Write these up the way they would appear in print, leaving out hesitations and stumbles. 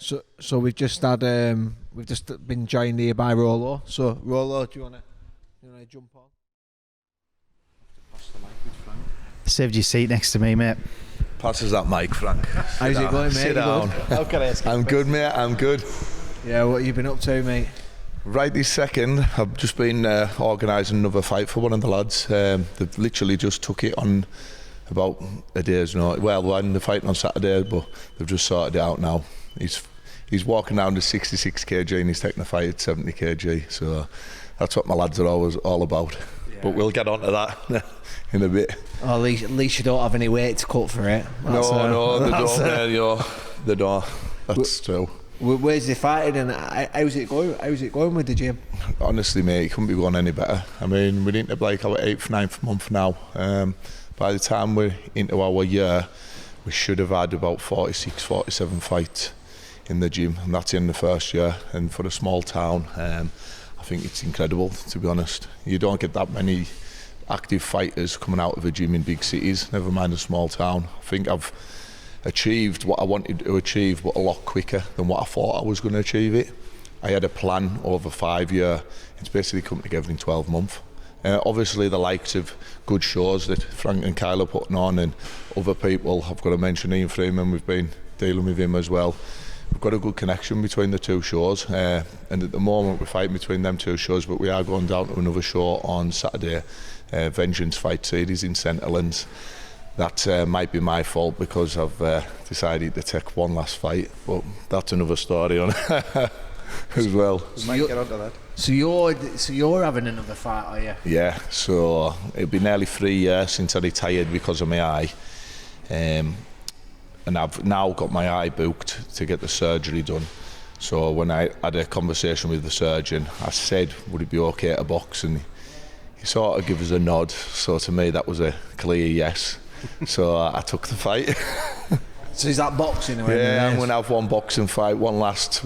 So we've just been joined here by Rolo. So Rolo, do you wanna jump on? Saved your seat next to me, mate. Passes that mic, Frank. How's it going, mate? Sit You down. How can I ask? I'm good, mate. I'm good. Yeah, what have you been up to, mate? Right this second, I've just been organising another fight for one of the lads. They've literally just took it on about a day's notice. Well, we're in the fight on Saturday, but they've just sorted it out now. He's walking down to 66 kg and he's taking a fight at 70 kg. So that's what my lads are always all about. Yeah. But we'll get on to that in a bit. Oh, at least you don't have any weight to cut for it. No, they don't. They don't. That's true. Where's the fighting and how's it going? How's it going with the gym? Honestly, mate, it couldn't be going any better. I mean, we're into like our 8th, 9th month now. By the time we're into our year, we should have had about 46, 47 fights in the gym, and that's in the first year. And for a small town, I think it's incredible, to be honest. You don't get that many active fighters coming out of a gym in big cities, never mind a small town. I think I've achieved what I wanted to achieve, but a lot quicker than what I thought I was going to achieve it. I had a plan over 5 years. It's basically come together in 12 months. Obviously the likes of good shows that Frank and Kyle are putting on, and other people, I've got to mention Ian Freeman, we've been dealing with him as well. We've got a good connection between the two shows, and at the moment we're fighting between them two shows, but we are going down to another show on Saturday, Vengeance Fight Series in St Helens. That might be my fault because I've decided to take one last fight, but that's another story on as well. Get onto that. So you're having another fight, are you? Yeah, so it'll be nearly 3 years since I retired because of my eye, and I've now got my eye booked to get the surgery done. So when I had a conversation with the surgeon, I said, would it be okay to box? And he sort of gave us a nod, so to me that was a clear yes. So I took the fight. So is that boxing? Yeah, I'm going to have one boxing fight, one last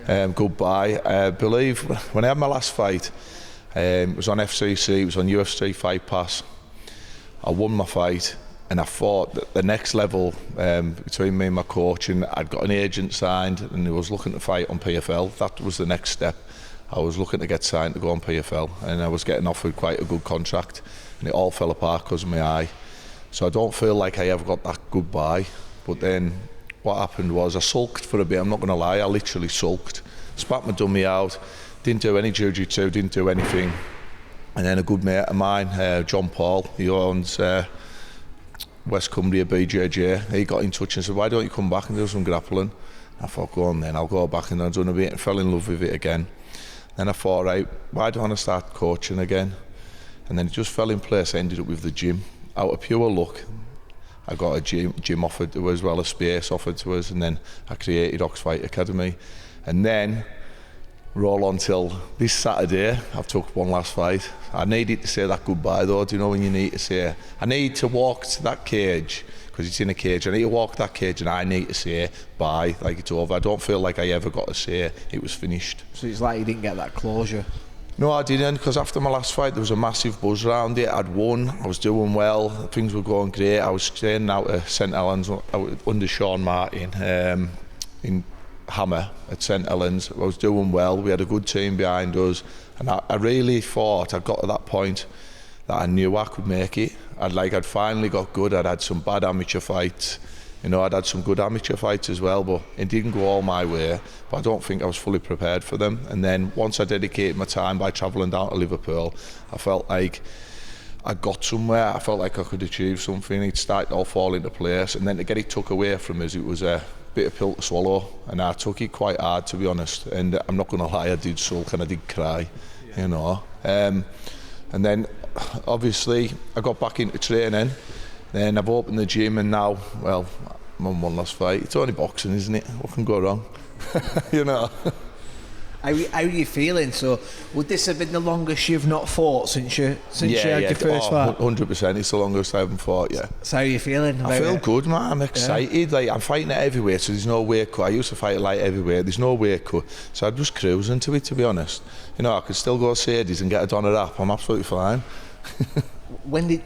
goodbye. I believe when I had my last fight, it was on FCC, it was on UFC Fight Pass. I won my fight, and I thought that the next level between me and my coach, and I'd got an agent signed, and he was looking to fight on PFL. That was the next step. I was looking to get signed to go on PFL, and I was getting offered quite a good contract, and it all fell apart because of my eye. So I don't feel like I ever got that goodbye. But then what happened was I sulked for a bit, I'm not going to lie, I literally sulked. Spat my dummy out, didn't do any jiu-jitsu, didn't do anything. And then a good mate of mine, John Paul, he owns West Cumbria BJJ, he got in touch and said, why don't you come back and do some grappling? I thought, go on then, I'll go back, and I've done a bit and fell in love with it again. Then I thought, right, why don't I start coaching again? And then it just fell in place. I ended up with the gym. Out of pure luck, I got a gym offered to us, as well as space offered to us, and then I created Oxfight Academy. And then roll on till this Saturday, I've took one last fight. I needed to say that goodbye though, do you know when you need to say, I need to walk to that cage, because it's in a cage, I need to walk that cage and I need to say bye, like it's over. I don't feel like I ever got to say it was finished. So it's like you didn't get that closure. No, I didn't, because after my last fight there was a massive buzz around it. I'd won, I was doing well, things were going great. I was staying out at St Helens under Sean Martin in Hammer at St Helens. I was doing well, we had a good team behind us, and I really thought I'd got to that point that I knew I could make it. I'd finally got good. I'd had some bad amateur fights, you know, I'd had some good amateur fights as well, but it didn't go all my way. But I don't think I was fully prepared for them. And then once I dedicated my time by travelling down to Liverpool, I felt like I got somewhere. I felt like I could achieve something. It started all fall into place, and then to get it took away from us, it was a bit of pill to swallow, and I took it quite hard, to be honest. And I'm not going to lie, I did sulk and I did cry, you know. And then obviously I got back into training. Then I've opened the gym, and now, well, I'm on one last fight. It's only boxing, isn't it? What can go wrong? You know. How are you feeling? So would this have been the longest you've not fought since you had your first fight? 100%. It's the longest I haven't fought, yeah. So how are you feeling about I feel it? good, man. I'm excited. Like, I'm fighting at heavyweight, so there's no weight cut. I used to fight at light heavyweight. There's no weight cut. So I'm just cruising to it, to be honest. You know, I could still go Sadie's and get a doner up. I'm absolutely fine. When did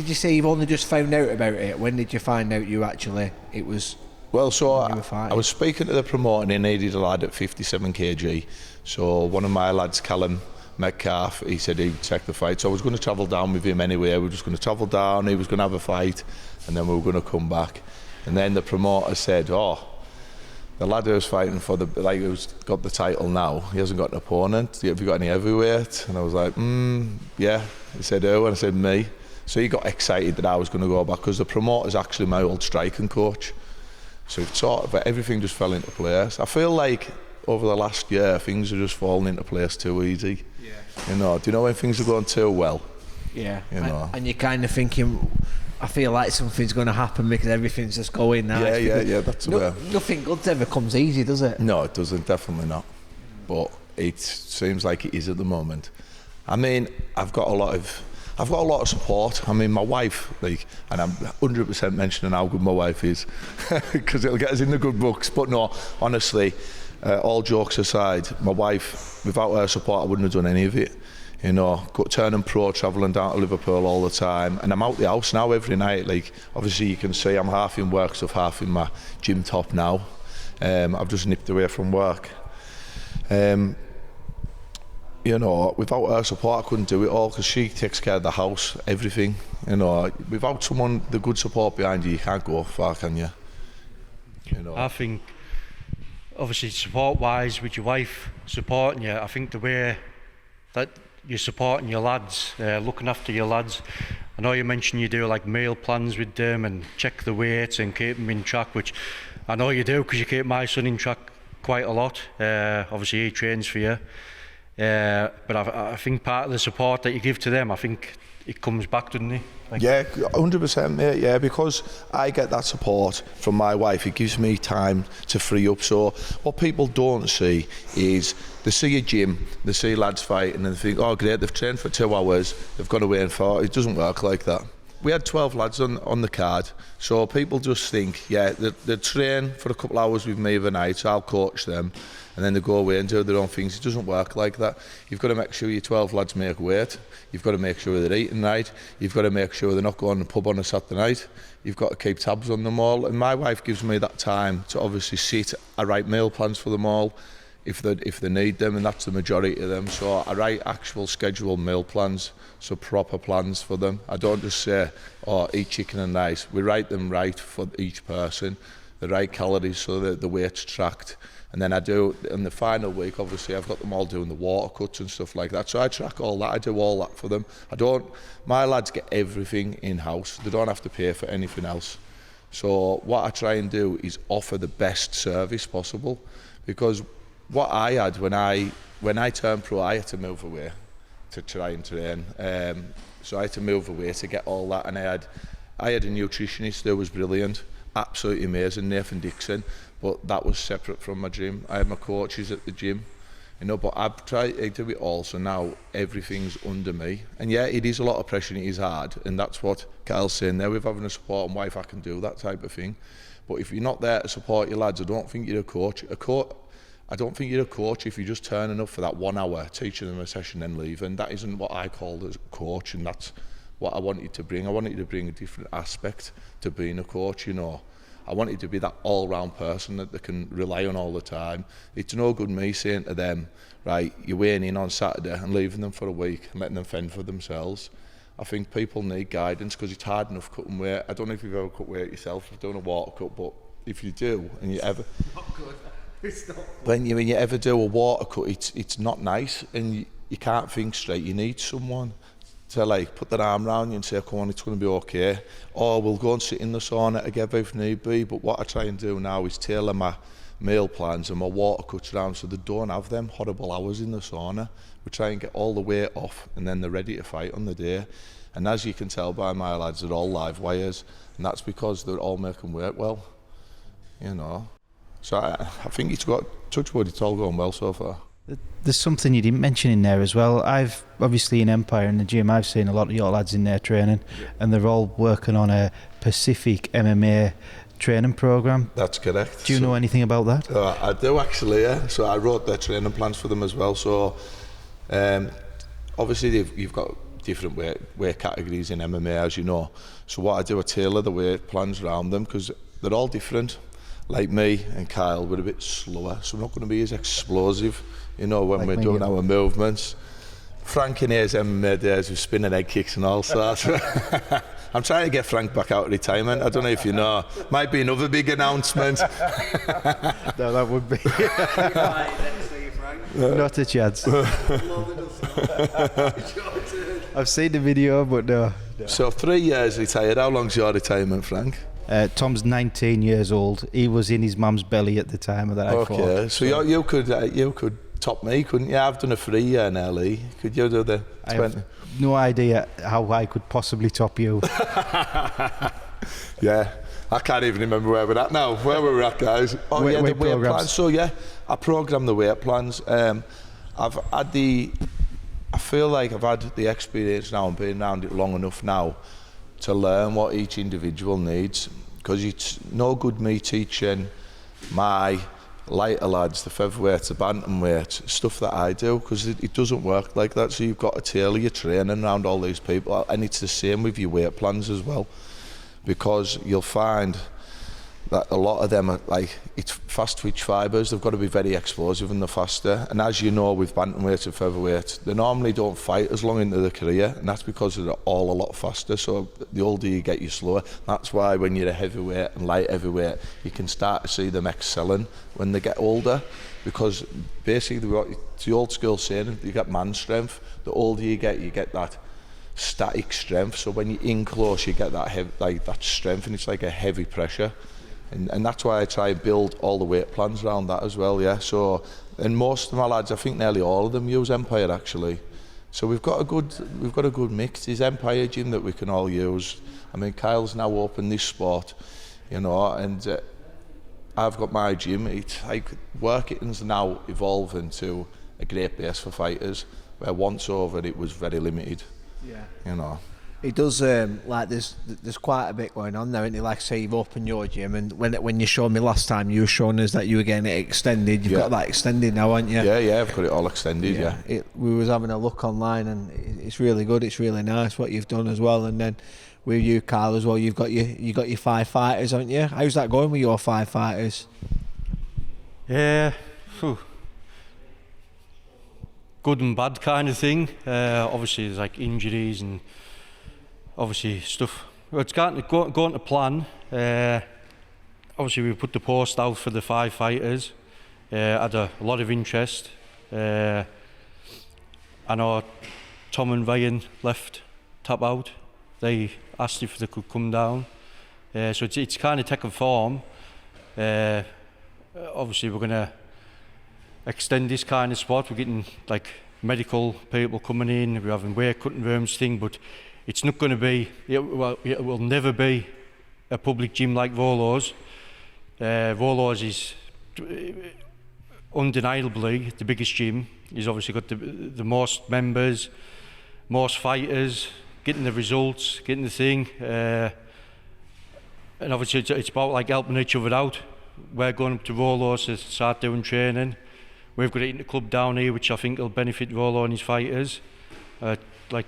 you say you've only just found out about it? When did you find out it was Well, so when you were fighting? I was speaking to the promoter and he needed a lad at 57 kg. So one of my lads, Callum Metcalf, he said he'd check the fight. So I was going to travel down with him anyway. We were just going to travel down, he was going to have a fight, and then we were going to come back. And then the promoter said, oh, the lad who's fighting for the, like, who's got the title now, he hasn't got an opponent. Have you got any heavyweight? And I was like, yeah. He said, who? And I said, me. So he got excited that I was going to go back because the promoter's actually my old striking coach. So it sort of, everything just fell into place. I feel like over the last year, things are just falling into place too easy. Yeah. You know, do you know when things are going too well? Yeah. You know. And you're kind of thinking, I feel like something's going to happen because everything's just going now. Yeah, that's where. Nothing good ever comes easy, does it? No, it doesn't, definitely not. But it seems like it is at the moment. I mean, I've got a lot of support. I mean, my wife, like, and I'm 100% mentioning how good my wife is, because it'll get us in the good books. But no, honestly, all jokes aside, my wife, without her support, I wouldn't have done any of it. You know, turning pro, travelling down to Liverpool all the time, and I'm out the house now every night. Like, obviously you can see I'm half in work stuff, half in my gym top now. I've just nipped away from work. You know, without her support I couldn't do it all because she takes care of the house, everything. You know, without someone, the good support behind you, you can't go far, can you? You know. I think, obviously, support-wise, with your wife supporting you, I think the way that you're supporting your lads, looking after your lads. I know you mentioned you do like meal plans with them and check the weights and keep them in track, which I know you do because you keep my son in track quite a lot. Obviously, he trains for you. But I think part of the support that you give to them, I think it comes back, doesn't it? Like, yeah, 100%, mate. Yeah, because I get that support from my wife. It gives me time to free up. So what people don't see is they see a gym, they see lads fighting, and they think, oh great, they've trained for 2 hours, they've gone away and fought. It doesn't work like that. We had 12 lads on the card, so people just think, yeah, they train for a couple hours with me of a night, so I'll coach them, and then they go away and do their own things. It doesn't work like that. You've got to make sure your 12 lads make weight. You've got to make sure they're eating right. You've got to make sure they're not going to the pub on a Saturday night. You've got to keep tabs on them all. And my wife gives me that time to obviously sit. I write meal plans for them all if they need them, and that's the majority of them. So I write actual scheduled meal plans, so proper plans for them. I don't just say, oh, eat chicken and rice. We write them right for each person, the right calories so that the weight's tracked. And then I do, in the final week, obviously, I've got them all doing the water cuts and stuff like that. So I track all that, I do all that for them. My lads get everything in-house. They don't have to pay for anything else. So what I try and do is offer the best service possible. Because what I had when I turned pro, I had to move away to try and train. So I had to move away to get all that. And I had a nutritionist that was brilliant, absolutely amazing, Nathan Dixon. But that was separate from my gym. I had my coaches at the gym, you know, but I've tried to do it all, so now everything's under me. And yeah, it is a lot of pressure and it is hard, and that's what Kyle's saying there, with having a support and wife, I can do that type of thing. But if you're not there to support your lads, I don't think you're a coach. I don't think you're a coach if you're just turning up for that 1 hour, teaching them a session and leaving. That isn't what I call as a coach, and that's what I wanted to bring. I wanted to bring a different aspect to being a coach, you know. I wanted to be that all-round person that they can rely on all the time. It's no good me saying to them, right, you're weighing in on Saturday and leaving them for a week and letting them fend for themselves. I think people need guidance because it's hard enough cutting weight. I don't know if you've ever cut weight yourself. I've done a water cut, but if you do and you ever... Not good. It's not good. When you ever do a water cut, it's not nice and you can't think straight. You need someone to like put their arm around you and say, come on, it's going to be okay. Or we'll go and sit in the sauna together if need be. But what I try and do now is tailor my meal plans and my water cuts around so they don't have them horrible hours in the sauna. We try and get all the weight off and then they're ready to fight on the day. And as you can tell by my lads, they're all live wires, and that's because they're all making weight well, you know. So I think it's got, touch wood, it's all going well so far. There's something you didn't mention in there as well. I've obviously in Empire in the gym, I've seen a lot of your lads in there training, and they're all working on a Pacific MMA training program. That's correct. Do you know anything about that? I do actually, yeah. So I wrote their training plans for them as well. So obviously you've got different weight categories in MMA, as you know. So what I do, I tailor the weight plans around them because they're all different. like me and Kyle, we're a bit slower, so we're not going to be as explosive, you know, when Like we're doing our movements. Frank in his MMA days with spinning head kicks and all sorts. I'm trying to get Frank back out of retirement. I don't know if you know. Might be another big announcement. No, that would be. Not a chance. I've seen the video, but no. So 3 years retired. How long's your retirement, Frank? Tom's 19 years old. He was in his mum's belly at the time that I fought. Okay, so you could top me, couldn't you? I've done a 3 year in LE. Could you do the 20? I have no idea how I could possibly top you. Yeah, I can't even remember where we're at now. Where were we at, guys? Oh, Weight the weight programs. plans. So yeah, I programme the weight plans. I've had I feel like I've had the experience now and been around it long enough now to learn what each individual needs. Because it's no good me teaching my lighter lads, the featherweight, the bantamweight, stuff that I do, because it doesn't work like that. So you've got to tailor your training around all these people, and it's the same with your weight plans as well, because you'll find that a lot of them are like, it's fast twitch fibres, they've got to be very explosive and they're faster. And as you know, with bantamweight and featherweight, they normally don't fight as long into their career, and that's because they're all a lot faster. So the older you get, you slower. That's why when you're a heavyweight and light heavyweight, you can start to see them excelling when they get older, because basically it's the old school saying, you get man strength. The older you get that static strength. So when you're in close, you get that that strength, and it's like a heavy pressure. And that's why I try and build all the weight plans around that as well, yeah. So, and most of my lads, I think nearly all of them use Empire actually. So we've got a good mix. There's Empire gym that we can all use. I mean, Kyle's now opened this spot, you know, and I've got my gym. It's like working's now evolving to a great base for fighters, where once over it was very limited. Yeah. You know. It does, like there's quite a bit going on there, isn't it? Like say you've opened your gym, and when you showed me last time, you were showing us that you were getting it extended. You've got that extended now, haven't you? Yeah, I've got it all extended, yeah. We was having a look online, and it's really good, it's really nice what you've done as well. And then with you, Carl, as well, you've got your 5 fighters, haven't you? How's that going with your 5 fighters? Yeah, good and bad kind of thing. Obviously there's like injuries and obviously stuff. Well, it's going to plan. Obviously we put the post out for the 5 fighters. Had a lot of interest. I know Tom and Ryan left Tap Out. They asked if they could come down. So it's kind of taken form. Obviously we're going to extend this kind of spot. We're getting like medical people coming in. We're having weight cutting rooms thing, but it's not going to be, it will never be a public gym like Volo's. Volo's is undeniably the biggest gym. He's obviously got the most members, most fighters, getting the results, getting the thing. And obviously it's about like helping each other out. We're going up to Volo's to start doing training. We've got it in the club down here, which I think will benefit Volo and his fighters. Like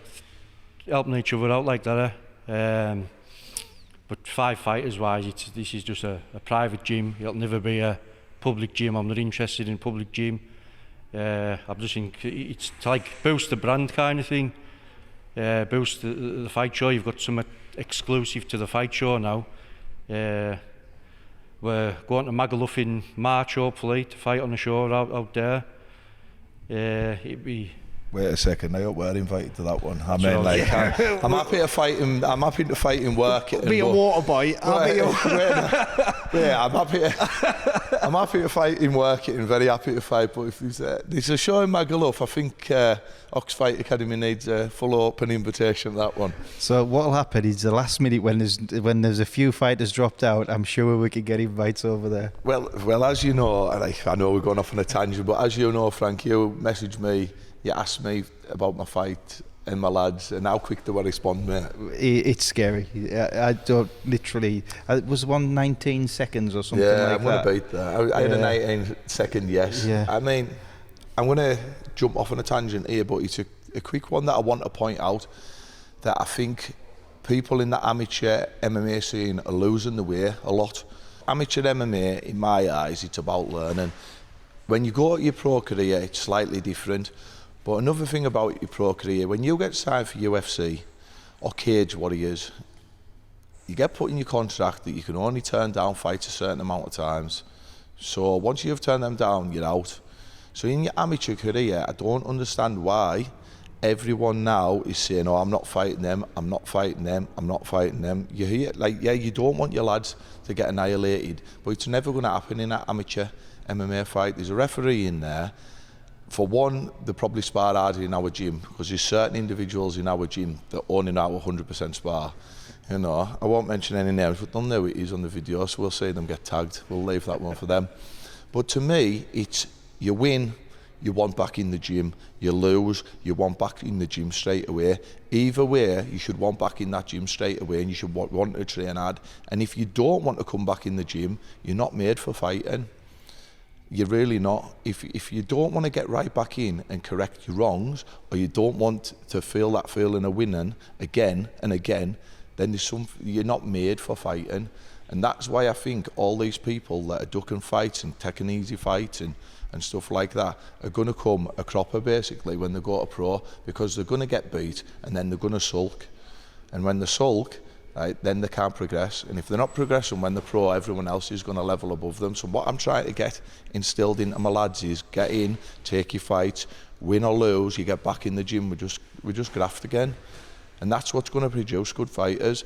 helping each other out like that. But 5 fighters wise, this is just a private gym. It'll never be a public gym. I'm not interested in public gym. I'm just think it's like boost the brand kind of thing. Boost the fight show. You've got some exclusive to the fight show now. We're going to Magaluf in March hopefully to fight on the show out there. It'd be. Wait a second, I hope we're invited to that one. I mean, like, I'm happy to fight in work. Be a water boy. I'm happy to fight in work and very happy to fight. But if there's a show in Magaluf, I think Ox Fight Academy needs a full open invitation to that one. So what'll happen is the last minute when there's a few fighters dropped out, I'm sure we could get invites over there. Well, as you know, I know we're going off on a tangent, but as you know, Frank, you messaged me. You asked me about my fight and my lads, and how quick they were respond, mate. It's scary. I don't literally. It was 19 seconds or something like that. Yeah, I'm going to beat that. I had a 19-second yes. Yeah. I mean, I'm going to jump off on a tangent here, but it's a quick one that I want to point out, that I think people in the amateur MMA scene are losing the way a lot. amateur MMA, in my eyes, it's about learning. When you go to your pro career, it's slightly different. But another thing about your pro career, when you get signed for UFC or Cage Warriors, you get put in your contract that you can only turn down fights a certain amount of times. So once you've turned them down, you're out. So in your amateur career, I don't understand why everyone now is saying, oh, I'm not fighting them, I'm not fighting them, I'm not fighting them. You hear, like, yeah, you don't want your lads to get annihilated, but it's never going to happen in an amateur MMA fight. There's a referee in there. For one, they probably spar harder in our gym, because there's certain individuals in our gym that only know 100% spar. You know, I won't mention any names, but they'll know it is on the video, so we'll see them get tagged. We'll leave that one for them. But to me, it's you win, you want back in the gym. You lose, you want back in the gym straight away. Either way, you should want back in that gym straight away, and you should want to train hard. And if you don't want to come back in the gym, you're not made for fighting. You're really not. If you don't want to get right back in and correct your wrongs, or you don't want to feel that feeling of winning again and again, then you're not made for fighting. And that's why I think all these people that are ducking fights and taking easy fights and stuff like that are going to come a cropper basically when they go to pro, because they're going to get beat and then they're going to sulk. And when they sulk, right, then they can't progress. And if they're not progressing when they're pro, everyone else is going to level above them. So what I'm trying to get instilled into my lads is get in, take your fights, win or lose, you get back in the gym, we just graft again. And that's what's going to produce good fighters.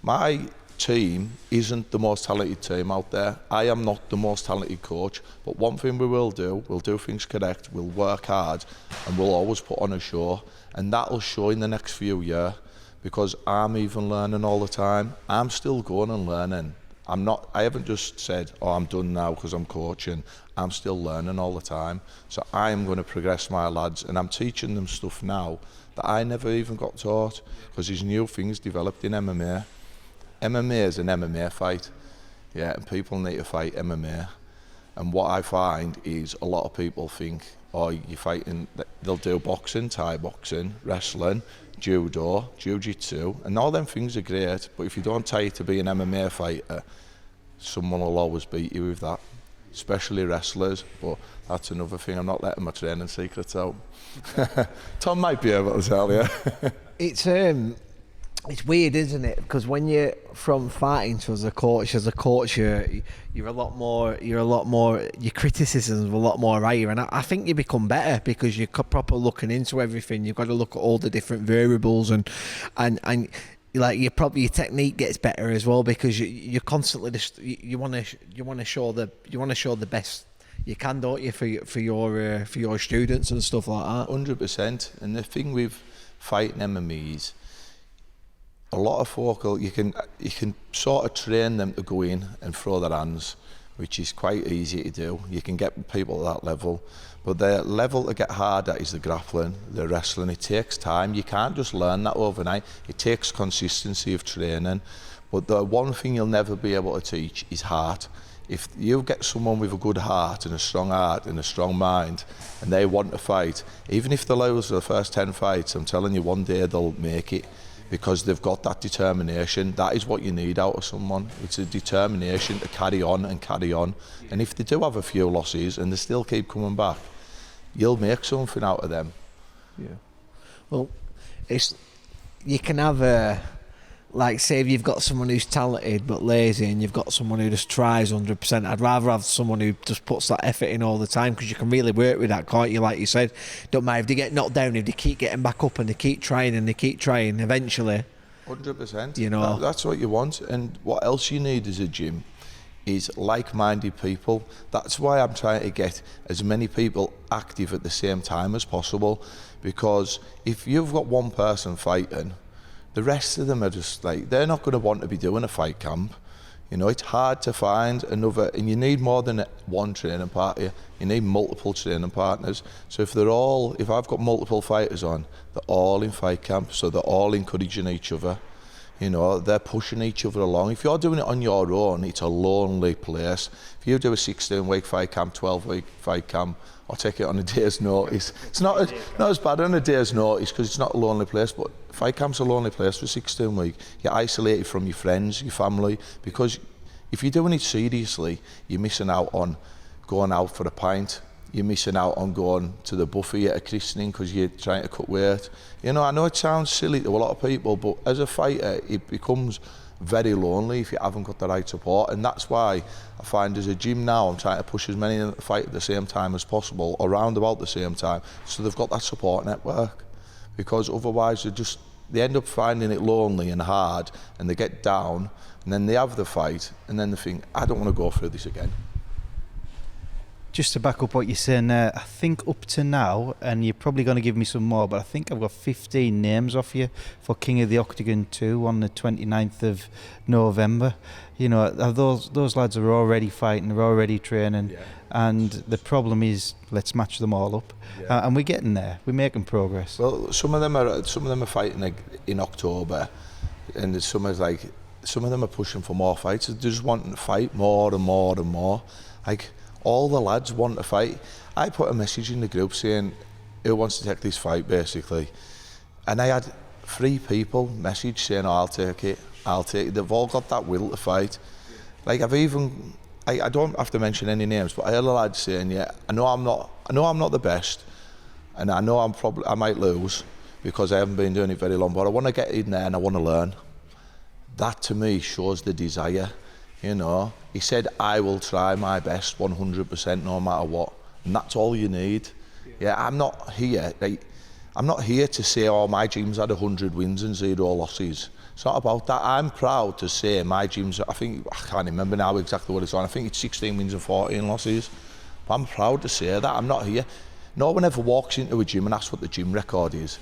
My team isn't the most talented team out there. I am not the most talented coach, but one thing we will do, we'll do things correct, we'll work hard, and we'll always put on a show. And that'll show in the next few years, because I'm even learning all the time. I'm still going and learning. I haven't just said, oh, I'm done now because I'm coaching. I'm still learning all the time. So I am going to progress my lads, and I'm teaching them stuff now that I never even got taught, because there's new things developed in MMA. MMA is an MMA fight, yeah, and people need to fight MMA. And what I find is a lot of people think, oh, you're fighting, they'll do boxing, Thai boxing, wrestling, judo, jiu-jitsu, and all them things are great, but if you don't tie it to be an MMA fighter, someone will always beat you with that, especially wrestlers. But that's another thing, I'm not letting my training secrets out. Tom might be able to tell you. It's weird, isn't it? Because when you're from fighting to as a coach, you're a lot more. Your criticisms are a lot more higher, and I think you become better because you're proper looking into everything. You've got to look at all the different variables, and like your technique gets better as well, because you're constantly you want to show the best you can, don't you, for your students and stuff like that. 100%. And the thing with fighting MMA is, a lot of folk, you can sort of train them to go in and throw their hands, which is quite easy to do. You can get people at that level, but the level to get harder is the grappling, the wrestling. It takes time. You can't just learn that overnight. It takes consistency of training. But the one thing you'll never be able to teach is heart. If you get someone with a good heart and a strong mind, and they want to fight, even if they lose the first 10 fights, I'm telling you, one day they'll make it, because they've got that determination. That is what you need out of someone. It's a determination to carry on and carry on. And if they do have a few losses and they still keep coming back, you'll make something out of them. Yeah. Well, you can have like, say if you've got someone who's talented but lazy, and you've got someone who just tries 100%, I'd rather have someone who just puts that effort in all the time, because you can really work with that, can't you? Like you said, don't mind if they get knocked down, if they keep getting back up and they keep trying, eventually 100%. You know, that's what you want. And what else you need as a gym is like-minded people. That's why I'm trying to get as many people active at the same time as possible, because if you've got one person fighting, the rest of them are just like, they're not going to want to be doing a fight camp. You know, it's hard to find another, and you need more than one training partner. You need multiple training partners. So if I've got multiple fighters on, they're all in fight camp, so they're all encouraging each other. You know, they're pushing each other along. If you're doing it on your own, it's a lonely place. If you do a 16-week fight camp, 12-week fight camp, or take it on a day's notice, it's not as bad on a day's notice, because it's not a lonely place, but fight camp's a lonely place for 16 weeks. You're isolated from your friends, your family, because If you're doing it seriously, you're missing out on going out for a pint. You're missing out on going to the buffet at a christening because you're trying to cut weight. You know, I know it sounds silly to a lot of people, but as a fighter, it becomes very lonely if you haven't got the right support. And that's why I find as a gym now, I'm trying to push as many in the fight at the same time as possible, around about the same time, so they've got that support network. Because otherwise they end up finding it lonely and hard, and they get down, and then they have the fight, and then they think, I don't want to go through this again. Just to back up what you're saying there, I think up to now, and you're probably going to give me some more, but I think I've got 15 names off you for King of the Octagon 2 on the 29th of November. You know, those lads are already fighting, they're already training, and the problem is, let's match them all up. And we're getting there, we're making progress. Well, some of them are fighting in October, and some of them are pushing for more fights. They're just wanting to fight more and more and more. Like, all the lads want to fight. I put a message in the group saying, who wants to take this fight, basically? And I had 3 people message saying, oh, I'll take it. They've all got that will to fight. Like, I don't have to mention any names, but I had a lad saying, yeah, I know I'm not the best, and I know I might lose because I haven't been doing it very long, but I want to get in there and I want to learn. That to me shows the desire. You know, he said, I will try my best 100% no matter what. And that's all you need. Yeah, I'm not here to say, oh, my gym's had 100 wins and 0 losses. It's not about that. I'm proud to say my gym's, I can't remember now exactly what it's on. I think it's 16 wins and 14 losses. But I'm proud to say that. I'm not here. No one ever walks into a gym and asks what the gym record is.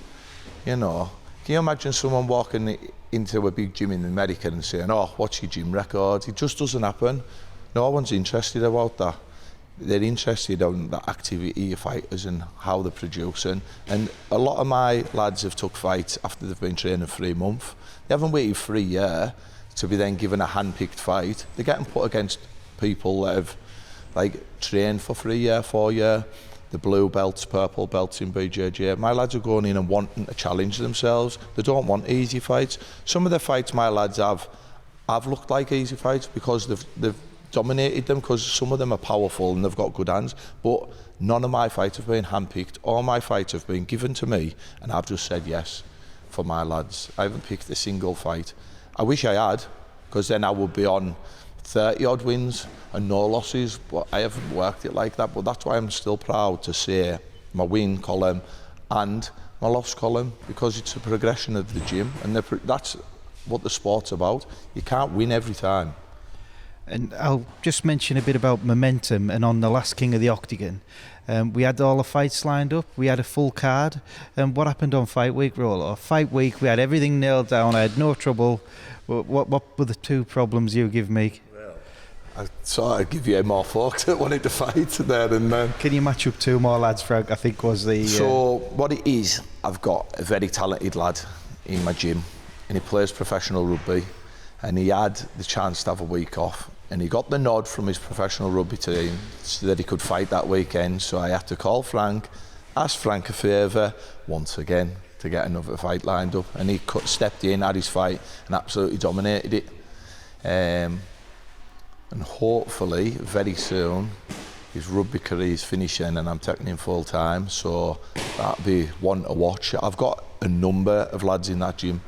You know, can you imagine someone walking into a big gym in America and saying, oh, what's your gym record? It just doesn't happen. No one's interested about that. They're interested in the activity of fighters and how they're producing. And a lot of my lads have took fights after they've been training 3 months. They haven't waited for a year to be then given a hand-picked fight. They're getting put against people that have trained for 3 years, 4 years. The blue belts, purple belts in BJJ. My lads are going in and wanting to challenge themselves. They don't want easy fights. Some of the fights my lads have looked like easy fights because they've dominated them, because some of them are powerful and they've got good hands. But none of my fights have been handpicked. All my fights have been given to me, and I've just said yes for my lads. I haven't picked a single fight. I wish I had, because then I would be on 30 odd wins and no losses, but I haven't worked it like that. But that's why I'm still proud to say my win column and my loss column, because it's a progression of the gym, and that's what the sport's about. You can't win every time. And I'll just mention a bit about momentum. And on the last King of the Octagon, we had all the fights lined up. We had a full card. And what happened on Fight Week, Rolo? Fight Week, we had everything nailed down. I had no trouble. What were the 2 problems you give me? I sort of give you more folks that wanted to fight there and then. Can you match up 2 more lads, Frank? I think was the... So what it is, I've got a very talented lad in my gym, and he plays professional rugby, and he had the chance to have a week off, and he got the nod from his professional rugby team so that he could fight that weekend. So I had to call Frank, ask Frank a favour once again to get another fight lined up, and he stepped in, had his fight, and absolutely dominated it. And hopefully very soon his rugby career is finishing and I'm taking him full time, so that'll be one to watch. I've got a number of lads in that gym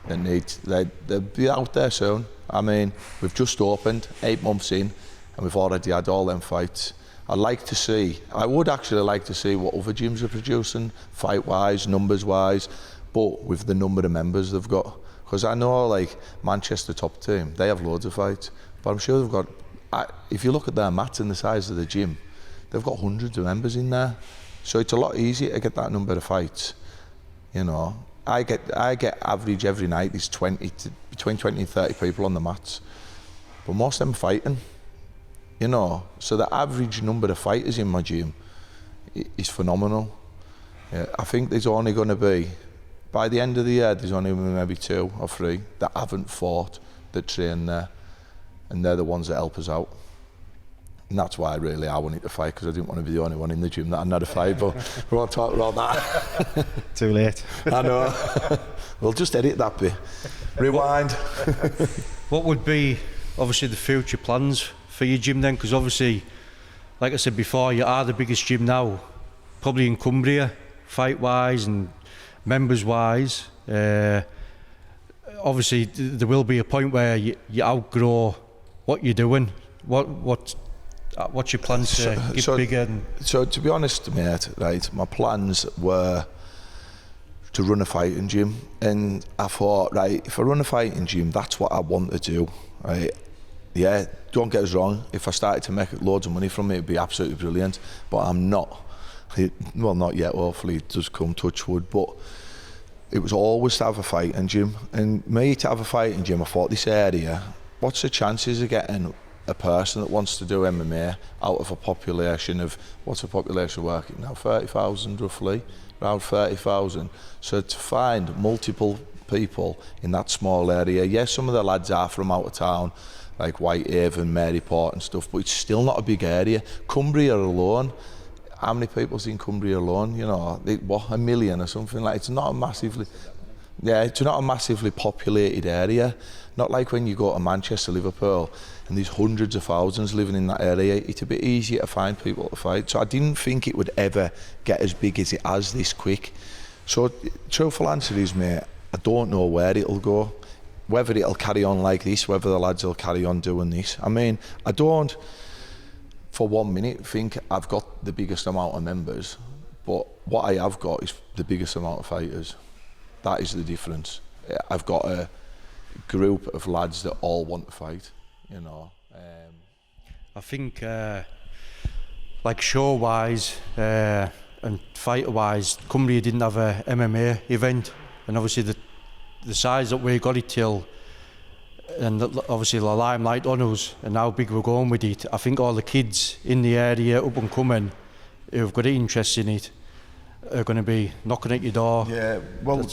that they'll be out there soon. I mean, we've just opened 8 months in and we've already had all them fights. I would actually like to see what other gyms are producing, fight wise, numbers wise, but with the number of members they've got. Because I know, like Manchester top team, they have loads of fights, but I'm sure they've got, if you look at their mats and the size of the gym, they've got hundreds of members in there. So it's a lot easier to get that number of fights. You know, I get average every night, there's between 20 and 30 people on the mats, but most of them are fighting. You know, so the average number of fighters in my gym is phenomenal. Yeah, I think there's only going to be, by the end of the year, there's only maybe 2 or 3 that haven't fought, that train there, and they're the ones that help us out. And that's why really I wanted to fight, because I didn't want to be the only one in the gym that hadn't had a fight, but we won't talk about that. Too late. I know. We'll just edit that bit. Rewind. What would be obviously the future plans for your gym then? Because obviously, like I said before, you are the biggest gym now, probably in Cumbria, fight-wise and members-wise. Obviously, there will be a point where you outgrow what you're doing. What's your plans to get bigger? So to be honest, mate, right, my plans were to run a fighting gym, and I thought, right, if I run a fighting gym, that's what I want to do, right? Yeah, don't get us wrong, if I started to make loads of money from it, it'd be absolutely brilliant, but I'm not. Well, not yet, hopefully it does come, touch wood, but it was always to have a fighting gym, and me to have a fighting gym, I thought, this area, what's the chances of getting a person that wants to do MMA out of a population of, what's the population working now, 30,000 roughly, around 30,000. So to find multiple people in that small area, yes, some of the lads are from out of town, like Whitehaven, Maryport and stuff, but it's still not a big area. Cumbria alone, how many people's in Cumbria alone? You know, what, 1 million or something like. It's not a massively, yeah, it's not a massively populated area. Not like when you go to Manchester, Liverpool, and there's hundreds of thousands living in that area. It's a bit easier to find people to fight. So I didn't think it would ever get as big as it has this quick. So truthful answer is, mate, I don't know where it'll go. Whether it'll carry on like this, whether the lads will carry on doing this. I mean, I don't, for 1 minute, think I've got the biggest amount of members, but what I have got is the biggest amount of fighters. That is the difference. I've got a group of lads that all want to fight, you know. I think, like show-wise and fighter-wise, Cumbria didn't have a MMA event, and obviously the size that we got it till, and obviously the limelight on us, and how big we're going with it. I think all the kids in the area up and coming who've got an interest in it are going to be knocking at your door. Yeah, well,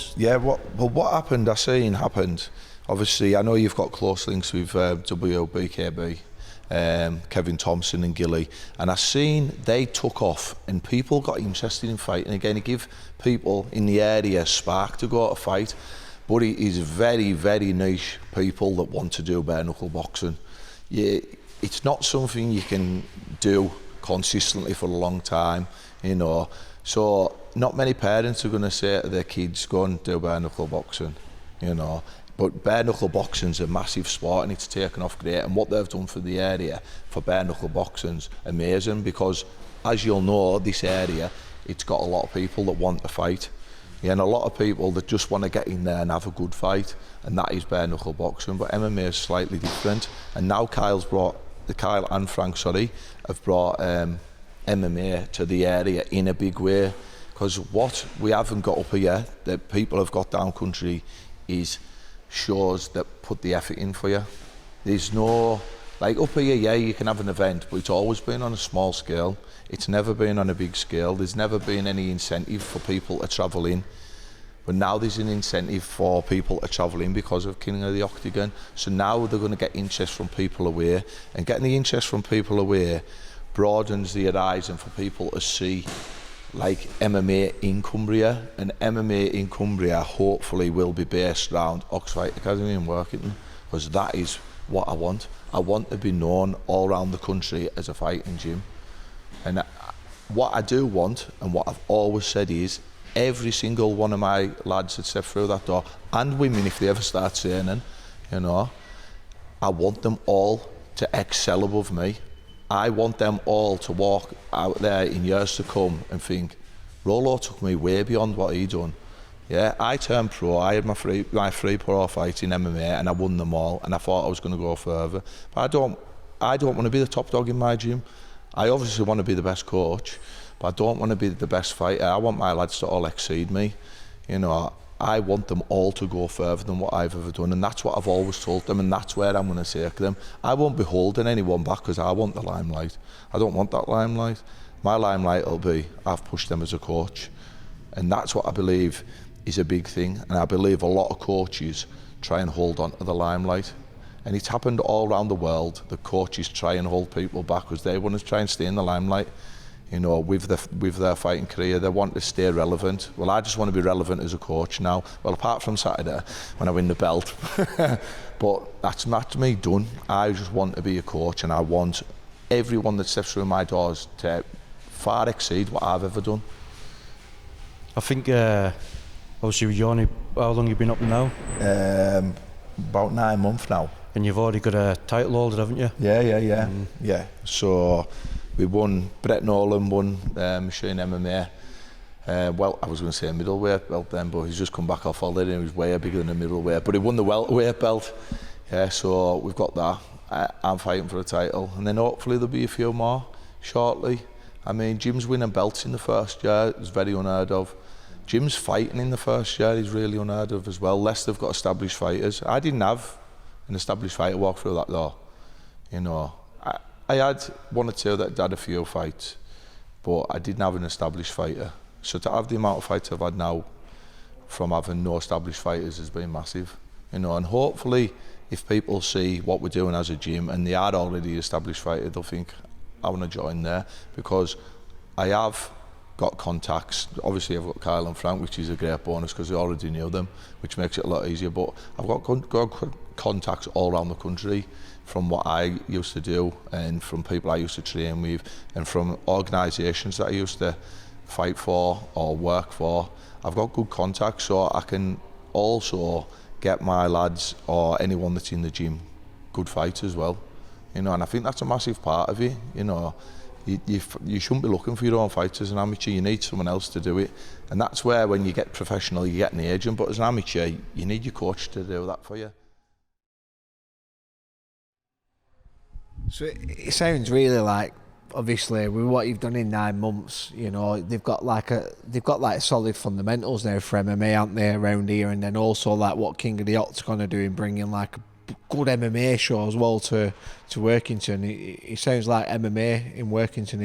what happened, happened. Obviously, I know you've got close links with WBKB, Kevin Thompson and Gilly, and I seen they took off and people got interested in fighting again. It give people in the area a spark to go out to fight, but it is very, very niche people that want to do bare knuckle boxing. Yeah, it's not something you can do consistently for a long time, you know. So not many parents are going to say to their kids, go and do bare knuckle boxing, you know. But bare knuckle boxing's a massive sport and it's taken off great, and what they've done for the area for bare knuckle boxing's amazing, because as you'll know, this area, it's got a lot of people that want to fight. Yeah, and a lot of people that just want to get in there and have a good fight, and that is bare knuckle boxing. But MMA is slightly different, and now Kyle and Frank, have brought MMA to the area in a big way, because what we haven't got up here that people have got down country is shows that put the effort in for you. There's no, like up here, yeah, you can have an event, but it's always been on a small scale. It's never been on a big scale. There's never been any incentive for people to travel in. But now there's an incentive for people to travel in because of King of the Octagon. So now they're going to get interest from people away. And getting the interest from people away broadens the horizon for people to see like MMA in Cumbria. And MMA in Cumbria hopefully will be based around Oxfight Academy in Workington, because that is what I want. I want to be known all around the country as a fighting gym. And what I do want, and what I've always said, is every single one of my lads that step through that door, and women if they ever start training, you know, I want them all to excel above me. I want them all to walk out there in years to come and think, Rollo took me way beyond what he done. Yeah, I turned pro, I had my three pro fights in MMA and I won them all, and I thought I was going to go further. But I don't want to be the top dog in my gym. I obviously want to be the best coach, but I don't want to be the best fighter. I want my lads to all exceed me. You know, I want them all to go further than what I've ever done, and that's what I've always told them, and that's where I'm going to take them. I won't be holding anyone back because I want the limelight. I don't want that limelight. My limelight will be I've pushed them as a coach, and that's what I believe is a big thing, and I believe a lot of coaches try and hold on to the limelight. And it's happened all around the world. The coaches try and hold people back because they want to try and stay in the limelight. you know, with their fighting career. They want to stay relevant. Well, I just want to be relevant as a coach now. Well, apart from Saturday when I win the belt, but that's me done. I just want to be a coach, and I want everyone that steps through my doors to far exceed what I've ever done. I think obviously with Johnny, how long you been up now? About 9 months now. And you've already got a title holder, haven't you? Yeah. So we won. Brett Nolan won Machine MMA. Well, I was going to say a middleweight belt then, but he's just come back off holiday and he was way bigger than a middleweight. But he won the welterweight belt. Yeah, so we've got that. I'm fighting for a title, and then hopefully there'll be a few more shortly. I mean, Jim's winning belts in the first year. It's very unheard of. Jim's fighting in the first year. He's really unheard of as well. Leicester have got established fighters. I didn't have an established fighter walk through that door. You know, I had one or two that had a few fights, but I didn't have an established fighter. So to have the amount of fights I've had now from having no established fighters has been massive. You know, and hopefully if people see what we're doing as a gym and they are already established fighter, they'll think, I want to join there, because I have got contacts. Obviously I've got Kyle and Frank, which is a great bonus because we already knew them, which makes it a lot easier, but I've got contacts all around the country from what I used to do, and from people I used to train with, and from organisations that I used to fight for or work for. I've got good contacts, so I can also get my lads or anyone that's in the gym good fights as well. You know, and I think that's a massive part of it. You know, you shouldn't be looking for your own fights as an amateur. You need someone else to do it, and that's where when you get professional you get an agent, but as an amateur you need your coach to do that for you. So it sounds really like, obviously with what you've done in 9 months, you know, they've got like solid fundamentals now for MMA, aren't they, around here, and then also like what King of the Octagon are doing, bringing like a good MMA show as well to Workington. It sounds like MMA in Workington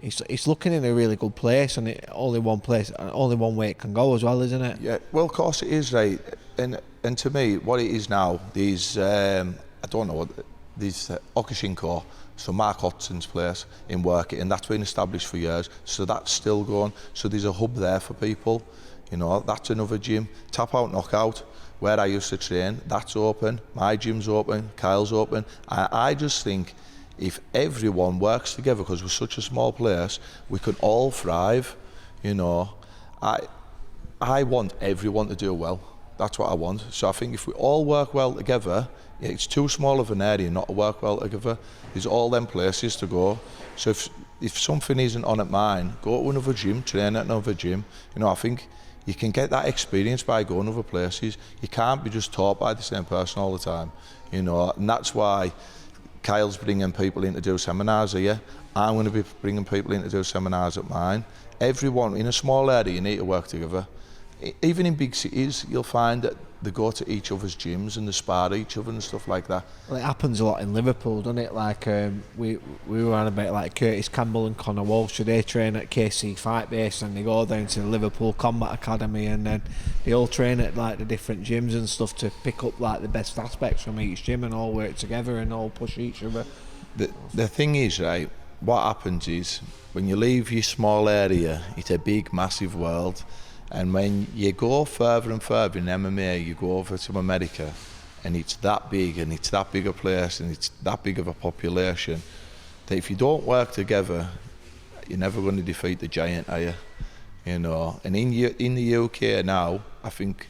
it's looking in a really good place, and only one way it can go as well, isn't it? Yeah, well of course it is, right. And to me what it is now, these I don't know what these Okashinko, so Mark Hodson's place in Working, and that's been established for years, so that's still going. So there's a hub there for people, you know. That's another gym. Tap Out Knockout, where I used to train, that's open. My gym's open, Kyle's open. I just think if everyone works together, because we're such a small place, we can all thrive, you know. I want everyone to do well. That's what I want. So I think if we all work well together, it's too small of an area not to work well together. There's all them places to go. So if something isn't on at mine, go to another gym, train at another gym. You know, I think you can get that experience by going other places. You can't be just taught by the same person all the time, you know. And that's why Kyle's bringing people in to do seminars here. I'm going to be bringing people in to do seminars at mine. Everyone in a small area, you need to work together. Even in big cities, you'll find that they go to each other's gyms and they spar each other and stuff like that. Well, it happens a lot in Liverpool, doesn't it? Like we were on about like Curtis Campbell and Conor Walsh. So they train at KC Fight Base, and they go down to the Liverpool Combat Academy, and then they all train at like the different gyms and stuff to pick up like the best aspects from each gym and all work together and all push each other. The thing is, right, what happens is when you leave your small area, it's a big, massive world. And when you go further and further in MMA, you go over to America, and it's that big, and it's that big a place, and it's that big of a population, that if you don't work together, you're never going to defeat the giant, are you? You know, and in the UK now, I think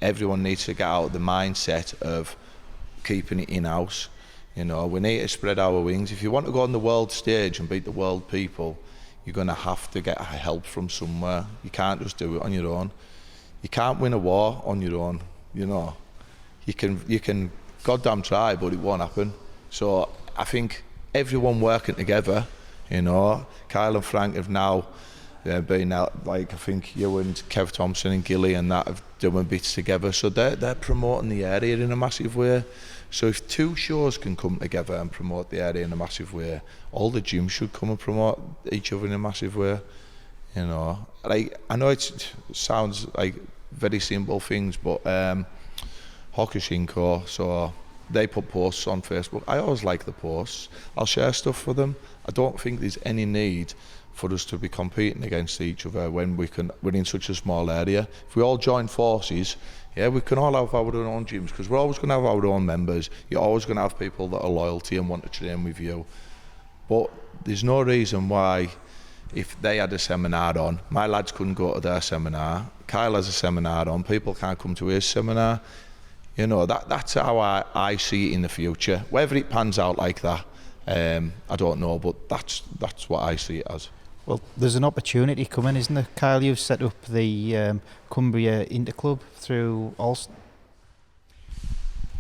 everyone needs to get out of the mindset of keeping it in-house. You know, we need to spread our wings. If you want to go on the world stage and beat the world people, you're going to have to get help from somewhere. You can't just do it on your own. You can't win a war on your own, you know. You can goddamn try, but it won't happen. So I think everyone working together, you know, Kyle and Frank have now been out, like I think you and Kev Thompson and Gilly and that have doing bits together. So they're promoting the area in a massive way. So if two shows can come together and promote the area in a massive way, all the gyms should come and promote each other in a massive way. You know, like I know it sounds like very simple things, but Hokushinko, so they put posts on Facebook. I always like the posts. I'll share stuff for them. I don't think there's any need for us to be competing against each other when we're in such a small area. If we all join forces, yeah, we can all have our own gyms, because we're always going to have our own members. You're always going to have people that are loyal to you and want to train with you. But there's no reason why, if they had a seminar on, my lads couldn't go to their seminar. Kyle has a seminar on, people can't come to his seminar. You know, that's how I see it in the future. Whether it pans out like that, I don't know, but that's what I see it as. Well, there's an opportunity coming, isn't there? Kyle, you've set up the Cumbria Interclub through Ulster.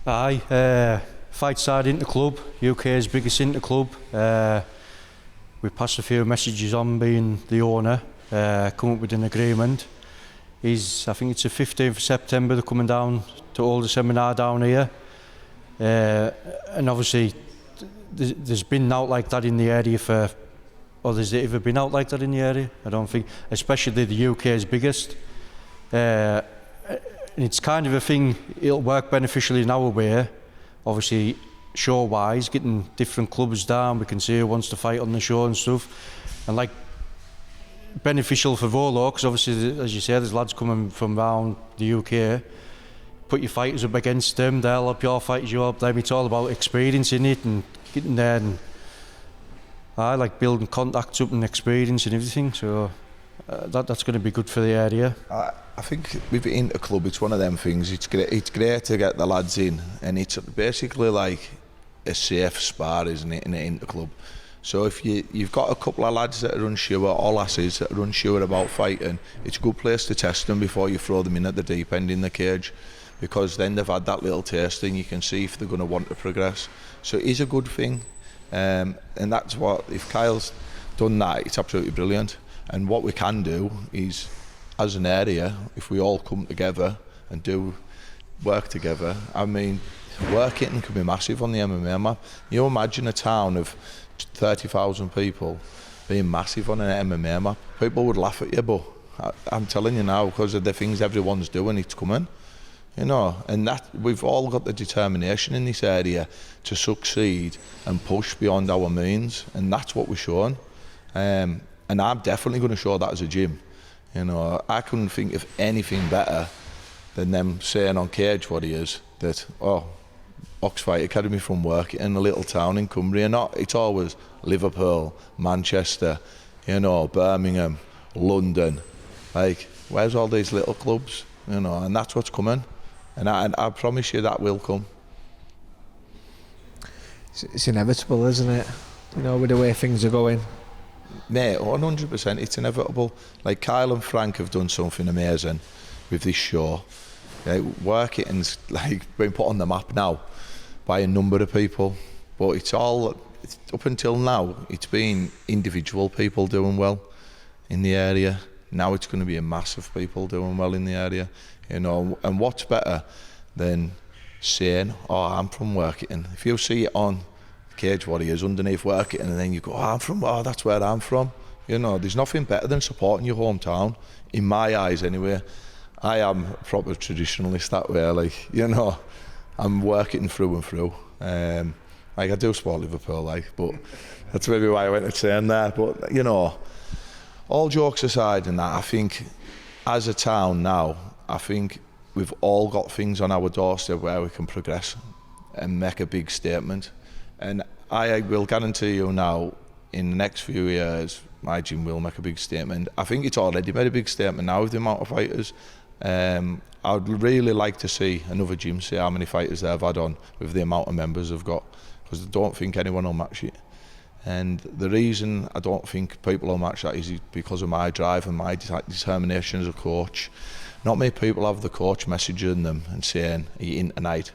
Aye, Fight Side Interclub, UK's biggest interclub. We passed a few messages on, being the owner, come up with an agreement. I think it's the 15th of September, they're coming down to hold a seminar down here. And obviously, there's been out like that in the area or there's ever been out like that in the area? I don't think, especially the UK's biggest. And it's kind of a thing, it'll work beneficially in our way, obviously show-wise, getting different clubs down, we can see who wants to fight on the show and stuff. And like, beneficial for Volo, because obviously, as you say, there's lads coming from around the UK. Put your fighters up against them, they'll help your fighters, you help them. It's all about experiencing it and getting there, and I like building contacts up and experience and everything, so that's going to be good for the area. I think with the Interclub, it's one of them things. It's great to get the lads in, and it's basically like a safe spar, isn't it, in an Interclub. So if you've got a couple of lads that are unsure, or lasses that are unsure about fighting, it's a good place to test them before you throw them in at the deep end in the cage, because then they've had that little taste and you can see if they're going to want to progress. So it is a good thing. And that's what, if Kyle's done that, it's absolutely brilliant. And what we can do is, as an area, if we all come together and do work together, I mean, working can be massive on the MMA map. You imagine a town of 30,000 people being massive on an MMA map. People would laugh at you, but I'm telling you now, because of the things everyone's doing, it's coming. You know, and that we've all got the determination in this area to succeed and push beyond our means, and that's what we're showing. And I'm definitely going to show that as a gym. You know, I couldn't think of anything better than them saying on Cage Warriors that, Oxfight Academy from work in a little town in Cumbria. It's always Liverpool, Manchester, you know, Birmingham, London. Like, where's all these little clubs? You know, and that's what's coming. And I promise you that will come. It's inevitable, isn't it? You know, with the way things are going. Mate, 100%, it's inevitable. Like, Kyle and Frank have done something amazing with this show. Work it and like been put on the map now by a number of people. But it's up until now, it's been individual people doing well in the area. Now it's going to be a mass of people doing well in the area. You know, and what's better than saying, I'm from Workington. If you see it on Cage Warriors underneath Workington, and then you go, that's where I'm from. You know, there's nothing better than supporting your hometown, in my eyes anyway. I am a proper traditionalist that way, like, you know, I'm Workington through and through. Like, I do support Liverpool, like, but that's maybe why I went to saying that. But, you know, all jokes aside and that, I think as a town now, I think we've all got things on our doorstep where we can progress and make a big statement. And I will guarantee you now, in the next few years, my gym will make a big statement. I think it's already made a big statement now with the amount of fighters. I'd really like to see another gym see how many fighters they've had on with the amount of members they've got, because I don't think anyone will match it. And the reason I don't think people will match that is because of my drive and my determination as a coach. Not many people have the coach messaging them and saying, "Are you in tonight?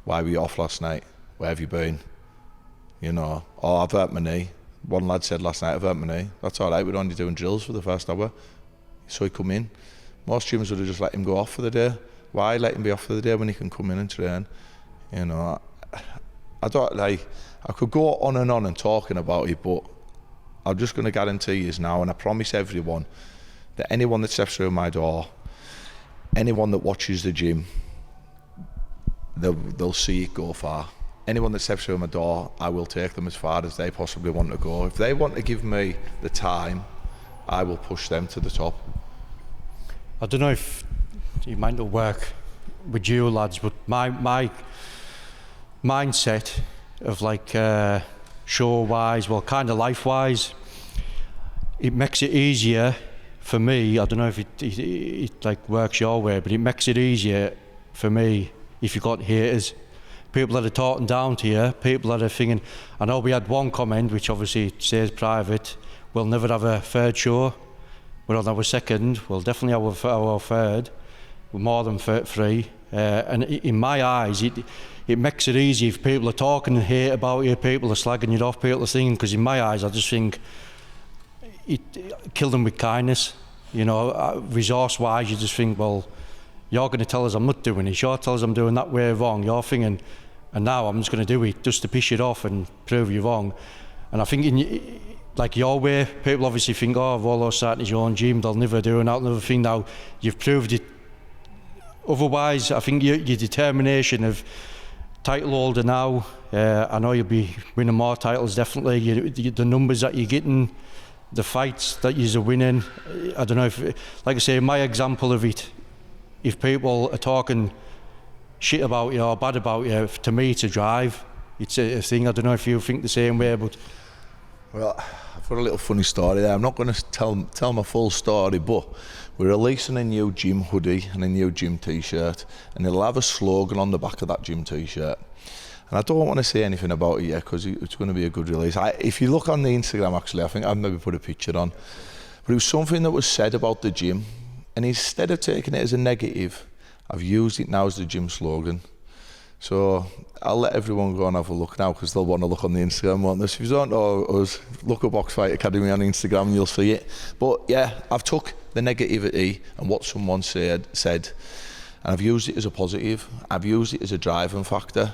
Why were you off last night? Where have you been?" You know, I've hurt my knee. One lad said last night, "I've hurt my knee." That's all right, we're only doing drills for the first hour. So he come in. Most gyms would have just let him go off for the day. Why let him be off for the day when he can come in and train? You know, I don't like. I could go on and talking about it, but I'm just going to guarantee you now, and I promise everyone that anyone that steps through my door, anyone that watches the gym, they'll see it go far. Anyone that steps through my door, I will take them as far as they possibly want to go. If they want to give me the time, I will push them to the top. I don't know if it might not work with you lads, but my mindset of like show-wise, well, kind of life-wise, it makes it easier for me. I don't know if it like works your way, but it makes it easier for me if you've got haters. People that are talking down to you, people that are thinking, I know we had one comment, which obviously stays private, we'll never have a third show. We're on our second, we'll definitely have our third. We're more than three. And in my eyes, it makes it easy if people are talking and hate about you, people are slagging you off, people are singing, because in my eyes, I just think, kill them with kindness. You know, resource-wise, you just think, well, you're going to tell us I'm not doing it, you're telling us I'm doing that way wrong, you're thinking, and now I'm just going to do it just to piss it off and prove you wrong. And I think like your way, people obviously think, oh, Rollo's starting his own gym, they'll never do another thing. Now, you've proved it. Otherwise, I think your determination of title holder now, I know you'll be winning more titles, definitely. The numbers that you're getting, the fights that you're winning, I don't know if, like I say, my example of it, if people are talking shit about you or bad about you, to me it's a drive. It's a thing. I don't know if you think the same way, but... Well, I've got a little funny story there. I'm not going to tell my full story, but we're releasing a new gym hoodie and a new gym t-shirt, and it'll have a slogan on the back of that gym t-shirt. And I don't want to say anything about it yet because it's going to be a good release. If you look on the Instagram, actually, I think I've maybe put a picture on, but it was something that was said about the gym, and instead of taking it as a negative, I've used it now as the gym slogan. So I'll let everyone go and have a look now because they'll want to look on the Instagram, won't they? So if you don't know us, look up Box Fight Academy on Instagram and you'll see it. But yeah, I've took the negativity and what someone said, and I've used it as a positive. I've used it as a driving factor.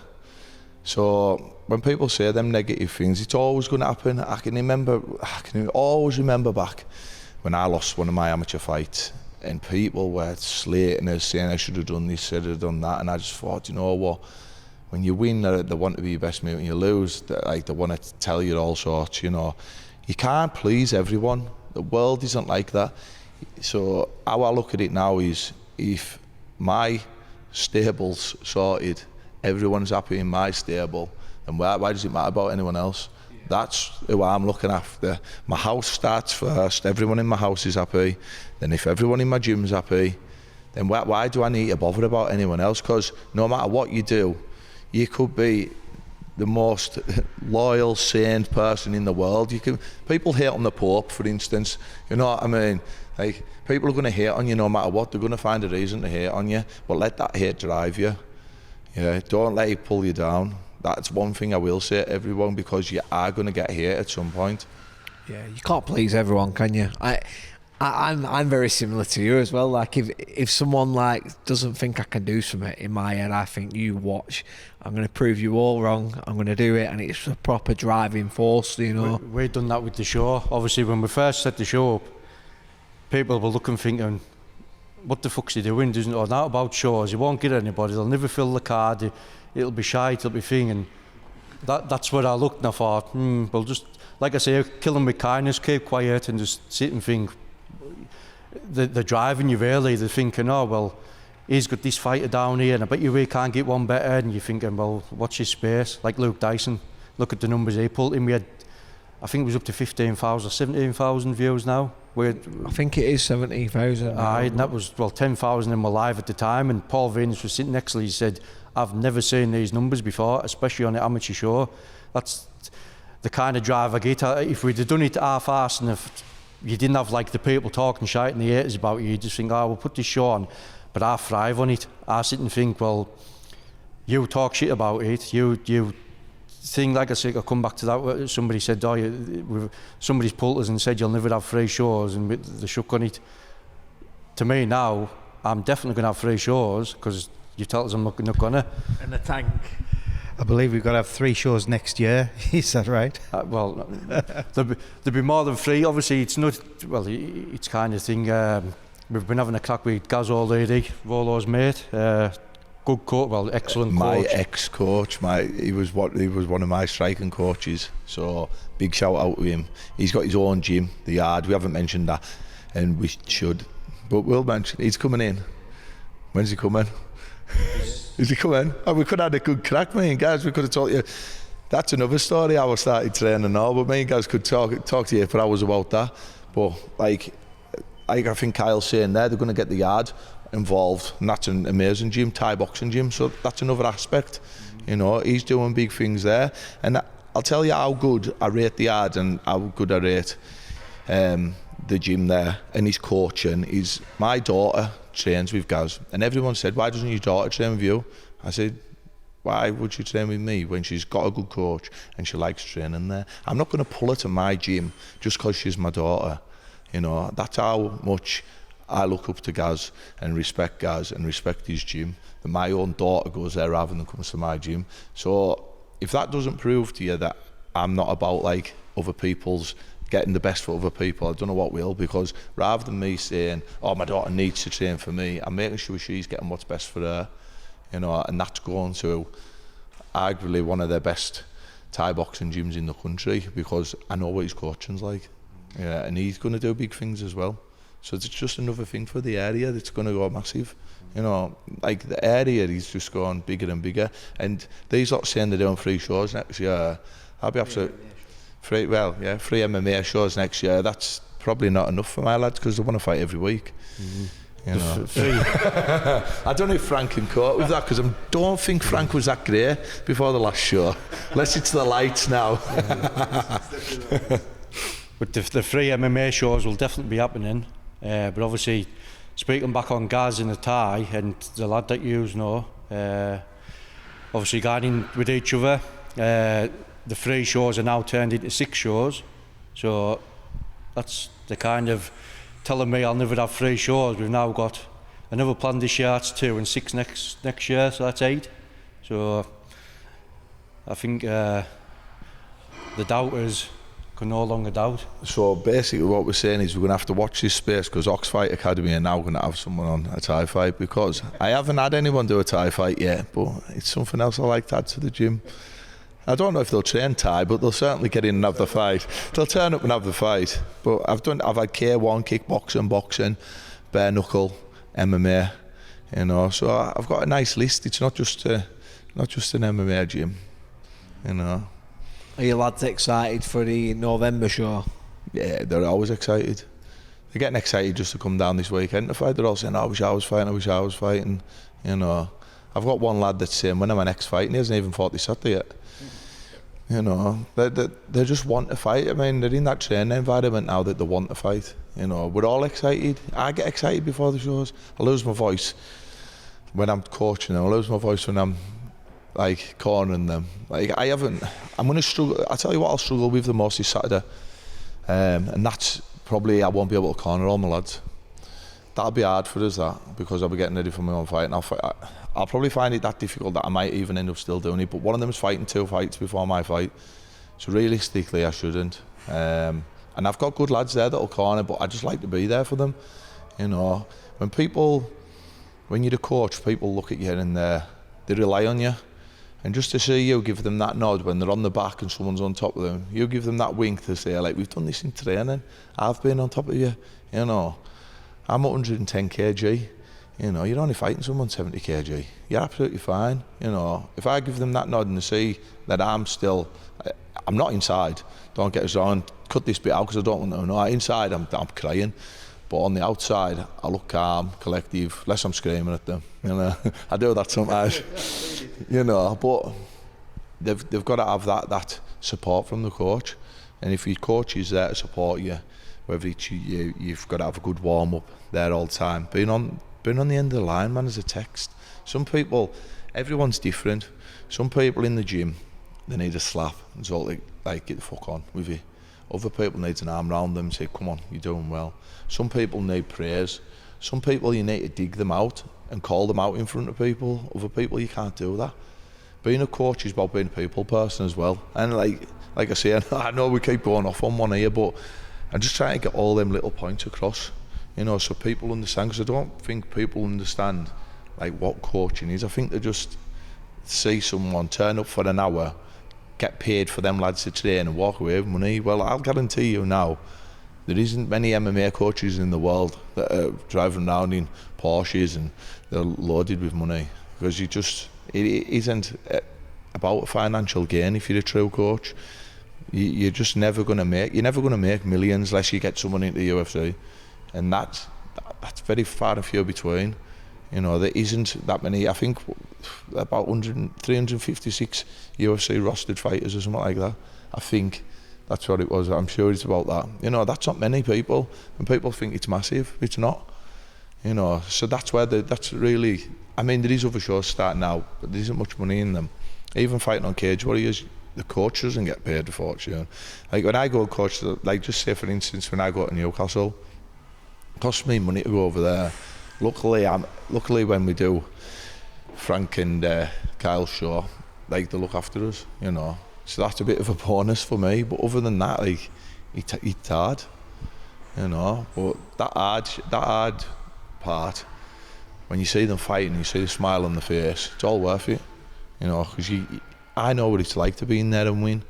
So when people say them negative things, it's always going to happen. I can always remember back when I lost one of my amateur fights, and people were slating us, saying I should have done this, should have done that, and I just thought, you know what? When you win, they want to be your best mate. When you lose, they want to tell you all sorts. You know, you can't please everyone. The world isn't like that. So how I look at it now is, if my stable's sorted, everyone's happy in my stable, and why does it matter about anyone else? That's who I'm looking after. My house starts first. Everyone in my house is happy. Then if everyone in my gym's happy, then why do I need to bother about anyone else? Because no matter what you do, you could be the most loyal, sane person in the world. People hate on the Pope, for instance. You know what I mean? Like, people are going to hate on you no matter what. They're going to find a reason to hate on you. But let that hate drive you. Yeah, don't let it pull you down. That's one thing I will say to everyone, because you are going to get hate at some point. Yeah, you can't please everyone, can you? I'm very similar to you as well. Like, if someone like doesn't think I can do something, in my head I think, you watch, I'm going to prove you all wrong, I'm going to do it, and it's a proper driving force, you know. We've done that with the show. Obviously, when we first set the show up, people were looking, thinking, what the fuck's he doing? Doesn't know that about shows. He won't get anybody. They'll never fill the card. It'll be shy. It'll be thing. And that's where I looked and I thought, well, just like I say, kill them with kindness, keep quiet, and just sit and think. They're driving you really. They're thinking, oh well, he's got this fighter down here, and I bet you we can't get one better. And you're thinking, well, watch his space. Like Luke Dyson, look at the numbers he pulled in. We had, I think it was up to 15,000 or 17,000 views now. I think it is 17,000. And that was, well, 10,000 in my live at the time. And Paul Venus was sitting next to me. He said, I've never seen these numbers before, especially on the amateur show. That's the kind of drive I get. If we'd have done it half-assed, and if you didn't have like the people talking shite and the haters about you, you just think, oh, we'll put this show on, but I thrive on it. I sit and think, well, you talk shit about it, you think, like I said, I'll come back to that, somebody said, oh, somebody's pulled us and said you'll never have 3 shows, and they shook on it. To me now, I'm definitely going to have 3 shows, because you tell us I'm not gonna. And the tank. I believe we've got to have 3 shows next year. Is that right? Well, there'll be more than 3. Obviously, it's not. Well, it's kind of thing. We've been having a crack with Gaz O'Leary, Rollo's mate. good coach, well, excellent My coach. ex-coach, he was one of my striking coaches. So big shout out to him. He's got his own gym, the Yard. We haven't mentioned that, and we should, but we'll mention. He's coming in. When's he coming? Is he coming? Oh, we could have had a good crack, me and guys. We could have talked to you. That's another story. How I started training now, but me and guys could talk to you for hours about that. But like I think Kyle's saying there, they're going to get the Yard involved, and that's an amazing gym, Thai boxing gym. So that's another aspect. You know, he's doing big things there, and I'll tell you how good I rate the Yard and how good I rate the gym there and his coaching. Is my daughter trains with Gaz, and everyone said, why doesn't your daughter train with you? I said, why would she train with me when she's got a good coach and she likes training there? I'm not going to pull her to my gym just because she's my daughter. You know, that's how much I look up to Gaz and respect Gaz and respect his gym. That my own daughter goes there rather than comes to my gym. So if that doesn't prove to you that I'm not about like other people's getting the best for other people, I don't know what will, because rather than me saying, oh, my daughter needs to train for me, I'm making sure she's getting what's best for her, you know, and that's going to arguably one of the best Thai boxing gyms in the country, because I know what his coaching's like. Yeah, and he's going to do big things as well. So it's just another thing for the area that's going to go massive. You know, like the area is just going bigger and bigger. And these lot saying they're doing 3 shows next year, I'll be absolutely... 3 MMA shows next year. That's probably not enough for my lads, because they want to fight every week. You know. I don't know if Frank can cope with that, because I don't think Frank was that great before the last show. Unless it's the lights now. But the 3 MMA shows will definitely be happening. But obviously, speaking back on Gaz and the Thai and the lad that you know, obviously guiding with each other, the 3 shows are now turned into 6 shows. So that's the kind of telling me I'll never have 3 shows. We've now got another plan this year, that's 2, and 6 next year, so that's 8. So I think the doubters can no longer doubt. So basically what we're saying is we're going to have to watch this space, because Oxfight Academy are now going to have someone on a Thai fight, because I haven't had anyone do a Thai fight yet, but it's something else I like to add to the gym. I don't know if they'll train Thai, but they'll certainly get in and have the fight. They'll turn up and have the fight. But I've had K1, kickboxing, boxing, bare knuckle, MMA, you know. So I've got a nice list. It's not just an MMA gym, you know. Are you lads excited for the November show? Yeah, they're always excited. They're getting excited just to come down this weekend to fight. They're all saying, I wish I was fighting, you know. I've got one lad that's saying, when am I next fighting? He hasn't even fought this Saturday yet. You know, they just want to fight. I mean, they're in that training environment now that they want to fight. You know, we're all excited. I get excited before the shows. I lose my voice when I'm coaching them. I lose my voice when I'm like cornering them. Like I'm going to struggle. I tell you what, I'll struggle with the most is Saturday, and that's probably I won't be able to corner all my lads. That'll be hard for us, that, because I'll be getting ready for my own fight, and I'll probably find it that difficult that I might even end up still doing it. But one of them is fighting 2 fights before my fight, so realistically I shouldn't. And I've got good lads there that'll corner, but I just like to be there for them. You know, when you're a coach, people look at you and they rely on you. And just to see you give them that nod when they're on the back and someone's on top of them, you give them that wink to say, like, we've done this in training, I've been on top of you, you know. I'm 110 kg, you know, you're only fighting someone 70 kg. You're absolutely fine, you know. If I give them that nod and they see that I'm not inside, don't get us wrong, cut this bit out because I don't want to know. Inside, I'm crying. But on the outside, I look calm, collective, unless I'm screaming at them, you know. I do that sometimes, you know, but they've got to have that support from the coach. And if your coach is there to support you, whether it's you've got to have a good warm-up there all the time. Being on the end of the line, man, is a text. Some people, everyone's different. Some people in the gym, they need a slap and so like get the fuck on with you. Other people need an arm round them and say, come on, you're doing well. Some people need praise. Some people you need to dig them out and call them out in front of people. Other people you can't do that. Being a coach is about being a people person as well. And like I say, I know we keep going off on one here, but I'm just trying to get all them little points across, you know, so people understand, because I don't think people understand like what coaching is. I think they just see someone turn up for an hour, get paid for them lads to train and walk away with money. Well, I'll guarantee you now, there isn't many MMA coaches in the world that are driving around in Porsches and they're loaded with money, because it isn't about a financial gain. If you're a true coach, you're just never going to make millions unless you get someone into the UFC, and that's very far and few between. You know, there isn't that many. I think about 356 UFC rostered fighters or something like that. I think that's what it was. I'm sure it's about that. You know, that's not many people, and people think it's massive. It's not. You know, so that's where that's really. I mean, there is other shows starting out, but there isn't much money in them. Even fighting on Cage Warriors, the coach doesn't get paid a fortune. Like when I go coach, like just say for instance, when I go to Newcastle, it costs me money to go over there. Luckily when we do Frank and Kyle's show, like they look after us, you know. So that's a bit of a bonus for me. But other than that, like it's hard, you know. But that hard part, when you see them fighting, you see the smile on the face, it's all worth it, you know. Because I know what it's like to be in there and win,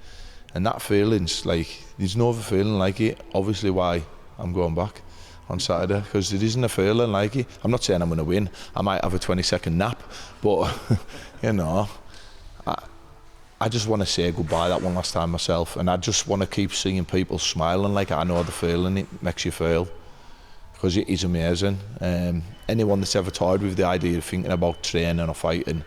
and that feeling's like there's no other feeling like it. Obviously, why I'm going back on Saturday, because there isn't a feeling like it. I'm not saying I'm going to win. I might have a 20-second nap, but you know, I just want to say goodbye that one last time myself, and I just want to keep seeing people smiling. Like I know the feeling it makes you feel, because it is amazing. Anyone that's ever toyed with the idea of thinking about training or fighting,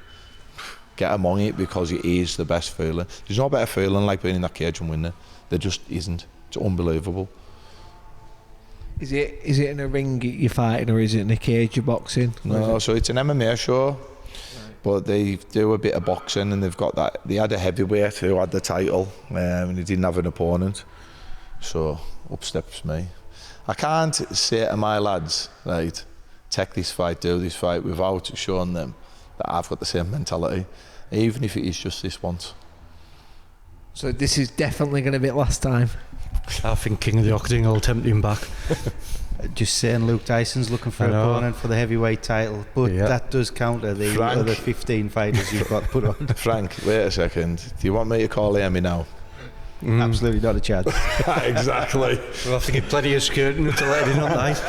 get among it, because it is the best feeling. There's no better feeling like being in that cage and winning. There just isn't. It's unbelievable. Is it in a ring you're fighting, or is it in a cage you're boxing? No, so it's an MMA show, but they do a bit of boxing, and they've got that. They had a heavyweight who had the title, and he didn't have an opponent, so up steps me. I can't say to my lads, right, take this fight, do this fight, without showing them that I've got the same mentality, even if it is just this once. So this is definitely going to be last time. I think King of the Octagon will tempt him back. Just saying, Luke Tyson's looking for an opponent for the heavyweight title, but that does counter the other 15 fighters you've got put on. Frank, wait a second. Do you want me to call Amy now? Absolutely not a chance. Exactly. Well, I think he'd plenty of skirting to let it in on night.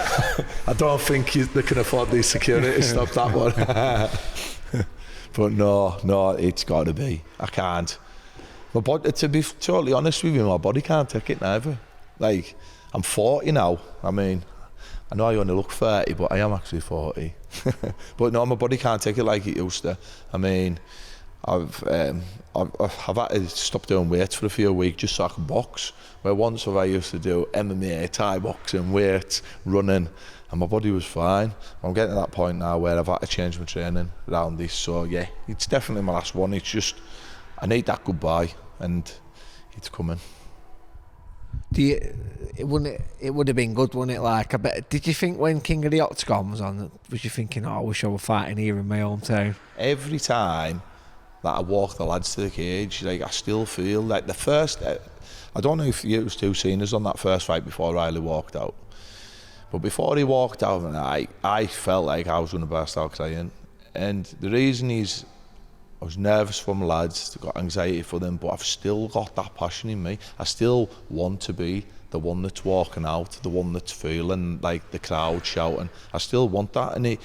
I don't think they can afford the security to stop that one. But no, it's got to be. I can't. My body, to be totally honest with you, my body can't take it neither. Like, I'm 40 now. I mean, I know I only look 30, but I am actually 40. But no, my body can't take it like it used to. I mean, I've had to stop doing weights for a few weeks just so I can box. Where once I used to do MMA, Thai boxing, weights, running, and my body was fine. I'm getting to that point now where I've had to change my training around this. So yeah, it's definitely my last one. It's just, I need that goodbye, and it's coming. It would have been good, wouldn't it? Like, I bet. Did you think when King of the Octagon was on, was you thinking, oh, I wish I were fighting here in my hometown? Every time that I walk the lads to the cage, like I still feel like the first. I don't know if you two seen us on that first fight before Riley walked out, but before he walked out, and I felt like I was going to burst out crying, and the reason is, I was nervous for my lads, got anxiety for them, but I've still got that passion in me. I still want to be the one that's walking out, the one that's feeling like the crowd shouting. I still want that, and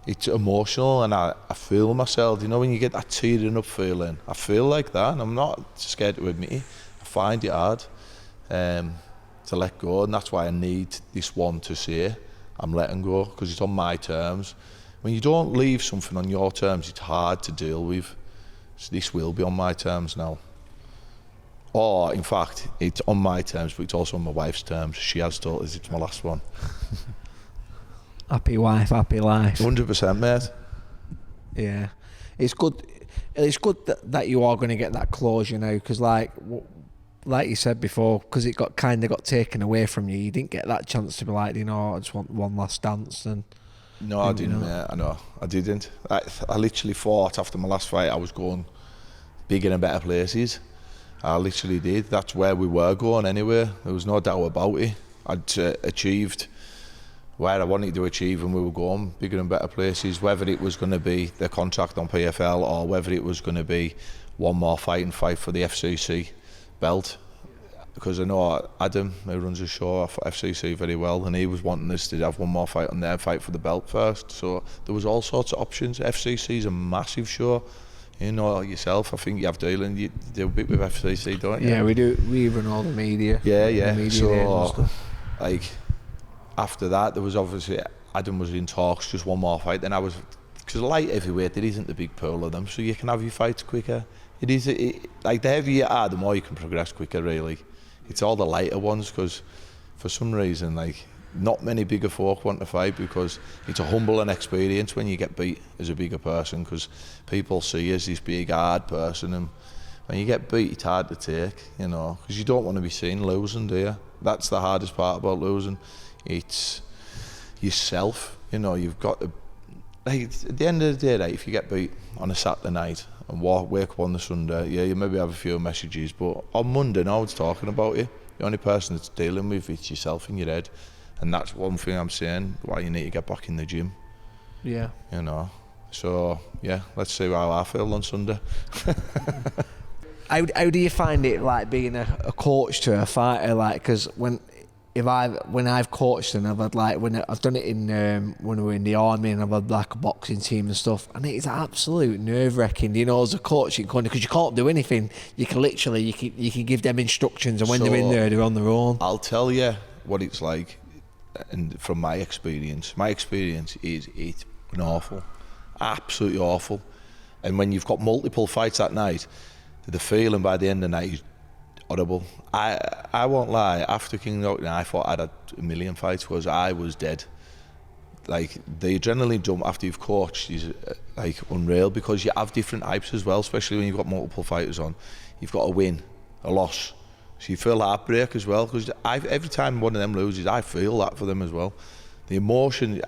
it's emotional, and I feel myself, you know, when you get that tearing up feeling, I feel like that, and I'm not scared to admit it. I find it hard to let go, and that's why I need this one to say I'm letting go, because it's on my terms. When you don't leave something on your terms, it's hard to deal with. So this will be on my terms now. Or, in fact, it's on my terms, but it's also on my wife's terms. She has told us it's my last one. Happy wife, happy life. 100%, mate. Yeah. It's good. It's good that you are going to get that closure now, because like you said before, because it got taken away from you, you didn't get that chance to be like, you know, I just want one last dance. And no, I didn't, mate. I know, I didn't. I literally thought after my last fight I was going bigger and better places. I literally did. That's where we were going anyway. There was no doubt about it. I'd achieved where I wanted to achieve, and we were going bigger and better places, whether it was going to be the contract on PFL or whether it was going to be one more fight and fight for the FCC belt. Because I know Adam, who runs the show for FCC very well, and he was wanting us to have one more fight on there, fight for the belt first. So there was all sorts of options. FCC's a massive show. You know yourself, I think you have dealing, you do a bit with FCC, don't you? Yeah, we do. We run all the media. Yeah, yeah. The media days and So, stuff. like, after that, there was obviously, Adam was in talks, just one more fight. Then I was, because light heavyweight, there isn't a big pool of them, so you can have your fights quicker. Like, the heavier you are, the more you can progress quicker, really. It's all the lighter ones, because for some reason, like, not many bigger folk want to fight, because it's a humbling experience when you get beat as a bigger person, because people see you as this big, hard person, and when you get beat, it's hard to take, you know, because you don't want to be seen losing, do you? That's the hardest part about losing. It's yourself, you know. You've got to, like, at the end of the day, right, if you get beat on a Saturday night and wake up on the Sunday, yeah, you maybe have a few messages, but on Monday, no one's talking about you. The only person that's dealing with it's yourself in your head, and that's one thing I'm saying why you need to get back in the gym. Yeah. You know. So yeah, let's see how I feel on Sunday. How do you find it, like, being a coach to a fighter? Like, because when I've coached and I've had, like, when I've done it in when we were in the army, and I've had, like, a boxing team and stuff, and it's absolute nerve-wracking, you know, as a coach, because you can't do anything. You can literally you can give them instructions, and when they're in there, they're on their own. I'll tell you what it's like, and from my experience is it's been awful, absolutely awful. And when you've got multiple fights that night, the feeling by the end of the night is horrible. I won't lie, after King Knockdown, I thought I'd had a million fights, because I was dead. Like, the adrenaline dump after you've coached is like unreal, because you have different hypes as well, especially when you've got multiple fighters on. You've got a win, a loss, so you feel heartbreak as well, because every time one of them loses, I feel that for them as well. The emotion,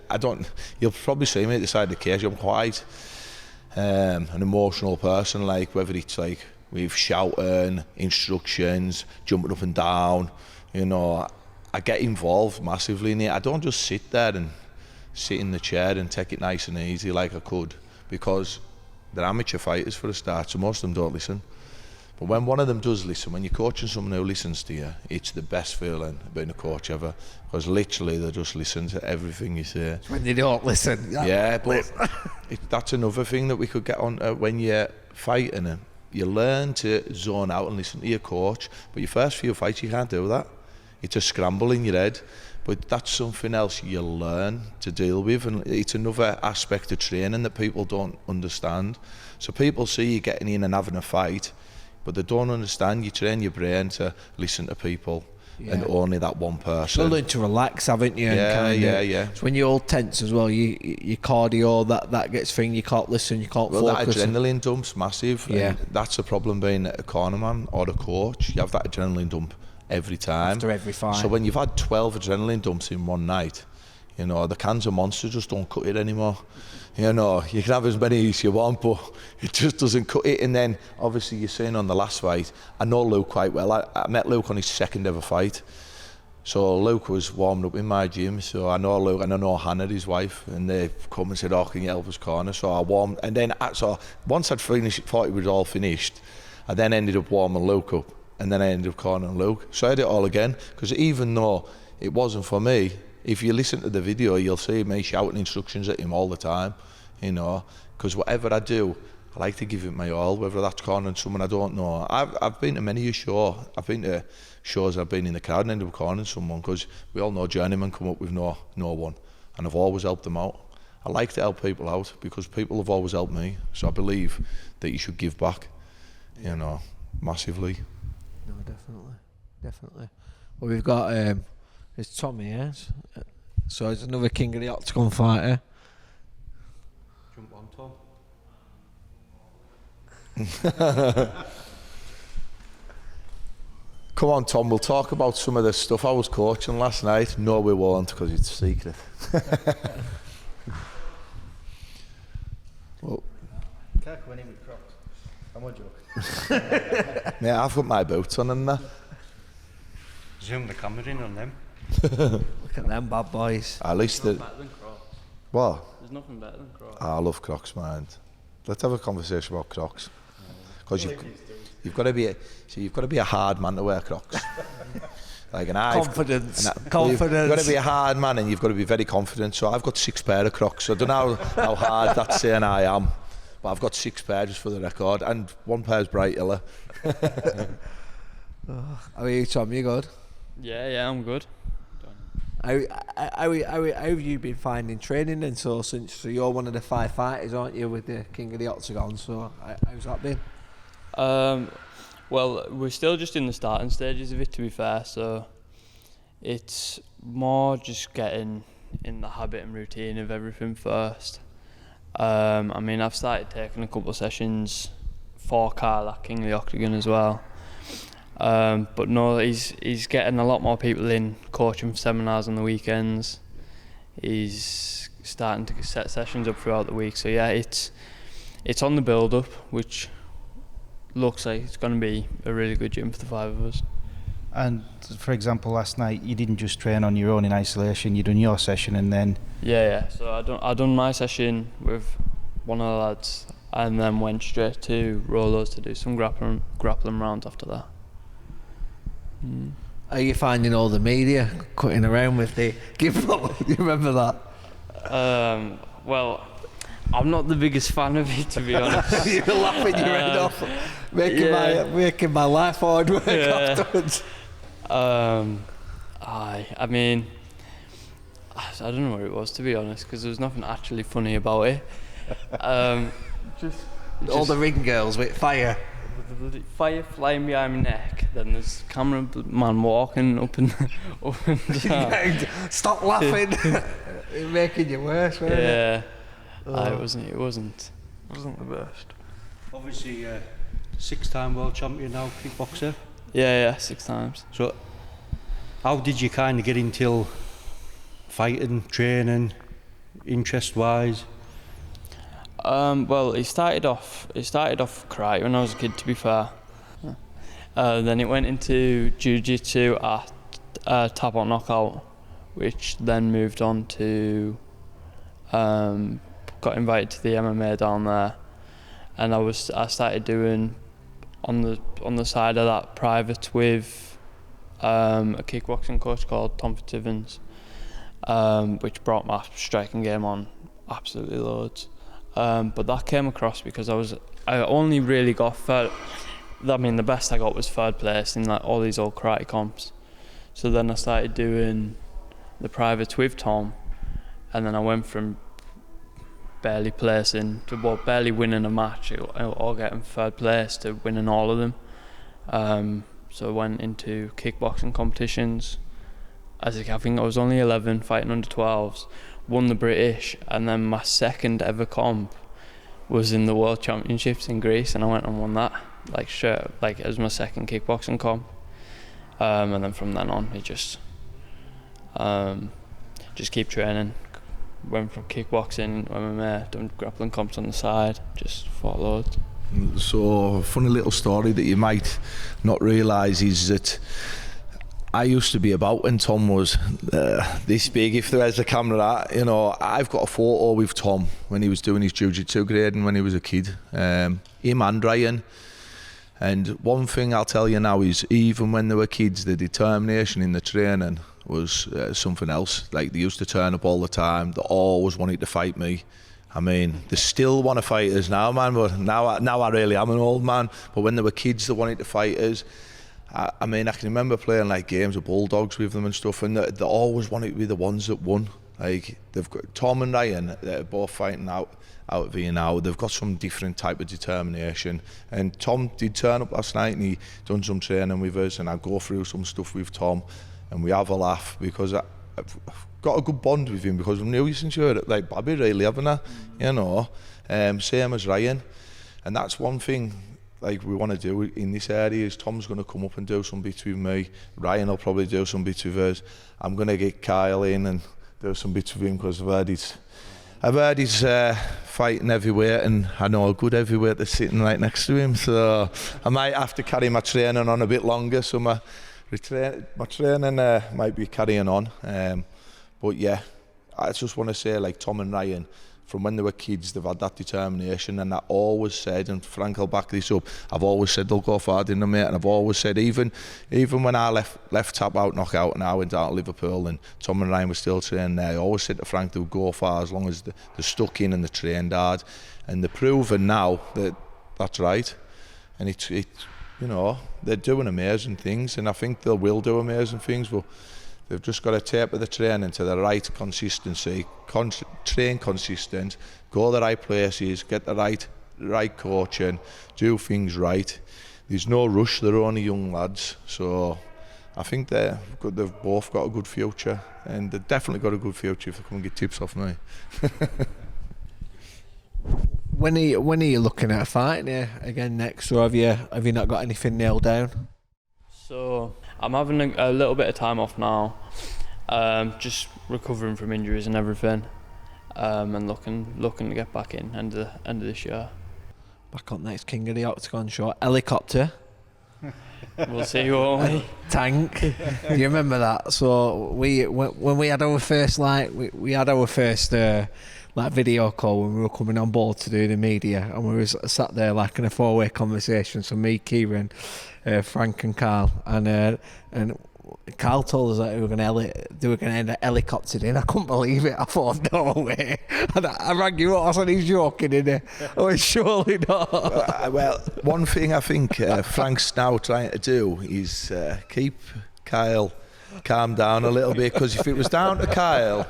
you'll probably see me at the side of the cage, I'm quite an emotional person, like, whether it's like with shouting, instructions, jumping up and down, you know, I get involved massively in it. I don't just sit there and sit in the chair and take it nice and easy like I could, because they're amateur fighters for a start, so most of them don't listen. But when one of them does listen, when you're coaching someone who listens to you, it's the best feeling being a coach ever, because literally they just listen to everything you say. When they don't listen. Yeah, but that's another thing that we could get on when you're fighting. You learn to zone out and listen to your coach, but your first few fights you can't do that. It's a scramble in your head, but that's something else you learn to deal with, and it's another aspect of training that people don't understand. So people see you getting in and having a fight, but they don't understand you train your brain to listen to people. Yeah. And only that one person. You've learned to relax, haven't you? Yeah, yeah. So when you're all tense as well, your cardio, that gets thing, you can't listen, you can't focus. That adrenaline dump's massive. Yeah. And that's a problem being a cornerman or a coach. You have that adrenaline dump every time. After every fight. So when you've had 12 adrenaline dumps in one night, you know, the cans of Monster just don't cut it anymore. You know, you can have as many as you want, but it just doesn't cut it. And then, obviously, you're saying on the last fight, I know Luke quite well. I met Luke on his second ever fight. So Luke was warming up in my gym, so I know Luke, and I know Hannah, his wife, and they come and said, oh, can you help us corner? So I warmed, and then, so once I'd finished, thought it was all finished, I then ended up warming Luke up, and then I ended up cornering Luke. So I did it all again, because even though it wasn't for me, if you listen to the video, you'll see me shouting instructions at him all the time, you know, because whatever I do, I like to give it my all, whether that's cornering someone I don't know. I've been to many a show. I've been to shows I've been in the crowd and ended up cornering someone, because we all know journeymen come up with no one, and I've always helped them out. I like to help people out, because people have always helped me, so I believe that you should give back, you know, massively. No, definitely. Well, we've got it's Tommy here, so it's another King of the Octagon fighter. Jump on, Tom. Come on, Tom, we'll talk about some of the stuff I was coaching last night. No, we won't, because it's secret. Well, Can't come in with Crocs. I'm a joke. yeah, I've got my boots on and that. Zoom the camera in on them. Look at them bad boys. At least the Better than Crocs. what? There's nothing better than Crocs. I love Crocs, man. Let's have a conversation about Crocs. Because you've got to be a hard man to wear Crocs. Like Confidence. You've got to be a hard man and you've got to be very confident. So I've got 6 pair of Crocs. I don't know how hard that's saying I am, but I've got 6 pairs just for the record, and 1 pair's bright yellow. How are you, Tom? You good? Yeah, I'm good. How have you been finding training then? So you're one of the 5 fighters, aren't you, with the King of the Octagon? So how's that been? Well, we're still just in the starting stages of it, to be fair, so it's more just getting in the habit and routine of everything first. I mean, I've started taking a couple of sessions for Carl at King of the Octagon as well. But no, he's getting a lot more people in, coaching seminars on the weekends. He's starting to set sessions up throughout the week, so yeah, it's on the build-up, which looks like it's going to be a really good gym for the 5 of us. And for example, last night you didn't just train on your own in isolation. You done your session and then. Yeah. So I done my session with one of the lads, and then went straight to Rolos to do some grappling rounds after that. Are you finding all the media cutting around with the give up? Do you remember that? Well, I'm not the biggest fan of it, to be honest. You're laughing your head off, making my life hard work afterwards. I mean, I don't know what it was, to be honest, because there was nothing actually funny about it. Just all the ring girls with fire. Fire flying behind my neck, then there's cameraman walking up and down. Stop laughing. It's making you worse, wasn't it? Yeah. It wasn't the best. Obviously, 6-time world champion now, kickboxer. Yeah, 6 times. So, how did you kind of get into fighting, training, interest-wise? Well, it started off karate when I was a kid, to be fair. Then it went into jiu-jitsu at Tap Out Knockout, which then moved on to got invited to the MMA down there, and I started doing on the side of that private with a kickboxing coach called Tom Fitzivans, which brought my striking game on absolutely loads. But that came across because I only really got third. I mean, the best I got was 3rd place in like all these old karate comps. So then I started doing the privates with Tom, and then I went from barely placing to barely winning a match or getting 3rd place to winning all of them. So I went into kickboxing competitions. I think I was only 11, fighting under 12s. Won the British, and then my 2nd ever comp was in the World Championships in Greece, and I went and won that. It was my 2nd kickboxing comp. And then from then on, it just keep training. Went from kickboxing, MMA, done grappling comps on the side, just fought loads. So, a funny little story that you might not realise is that I used to be about when Tom was this big. If there's a camera, I've got a photo with Tom when he was doing his jiu-jitsu grading when he was a kid. Him and Ryan. And one thing I'll tell you now is, even when they were kids, the determination in the training was something else. Like, they used to turn up all the time. They always wanted to fight me. I mean, they still want to fight us now, man. But now I really am an old man. But when they were kids, they wanted to fight us. I mean, I can remember playing like games of Bulldogs with them and stuff, and they always wanted to be the ones that won. Like, they've got Tom and Ryan, they're both fighting out of here now. They've got some different type of determination. And Tom did turn up last night and he done some training with us, and I go through some stuff with Tom, and we have a laugh because I've got a good bond with him because I knew you since you were like Bobby, really, haven't I? Same as Ryan, and that's one thing. Like, we want to do in this area is Tom's going to come up and do some bits with me. Ryan will probably do some bits with us. I'm going to get Kyle in and do some bits with him because I've heard he's fighting heavyweight, and I know a good heavyweight that's sitting right next to him. So I might have to carry my training on a bit longer. So my training might be carrying on, but yeah, I just want to say, like Tom and Ryan, from when they were kids, they've had that determination, and I always said, and Frank will back this up, I've always said they'll go far, didn't I, mate? And I've always said, even when I left tap out, knockout, and I went out to Liverpool, and Tom and Ryan were still training there, I always said to Frank they would go far as long as they're stuck in and they're trained hard, and they're proven now that that's right, and it's you know, they're doing amazing things, and I think they will do amazing things, but they've just got to taper the training to the right consistency, train consistent, go the right places, get the right coaching, do things right. There's no rush, they're only young lads, so I think they've both got a good future, and they've definitely got a good future if they come and get tips off me. When are you looking at fighting here again next, or have you not got anything nailed down? So I'm having a little bit of time off now, just recovering from injuries and everything, and looking to get back in end of this year. Back on next King of the Octagon show. Helicopter. We'll see, won't we? Tank. You remember that? So when we had our first we had our first video call when we were coming on board to do the media, and we was sat there like in a four-way conversation. So me, Kieran, Frank, and Carl, and Carl told us that they were going to end up helicoptered in. I couldn't believe it. I thought, no way. And I rang you up. I said, he's joking, isn't he? I went, surely not. Well, one thing I think Frank's now trying to do is keep Kyle calm down a little bit, because if it was down to Kyle,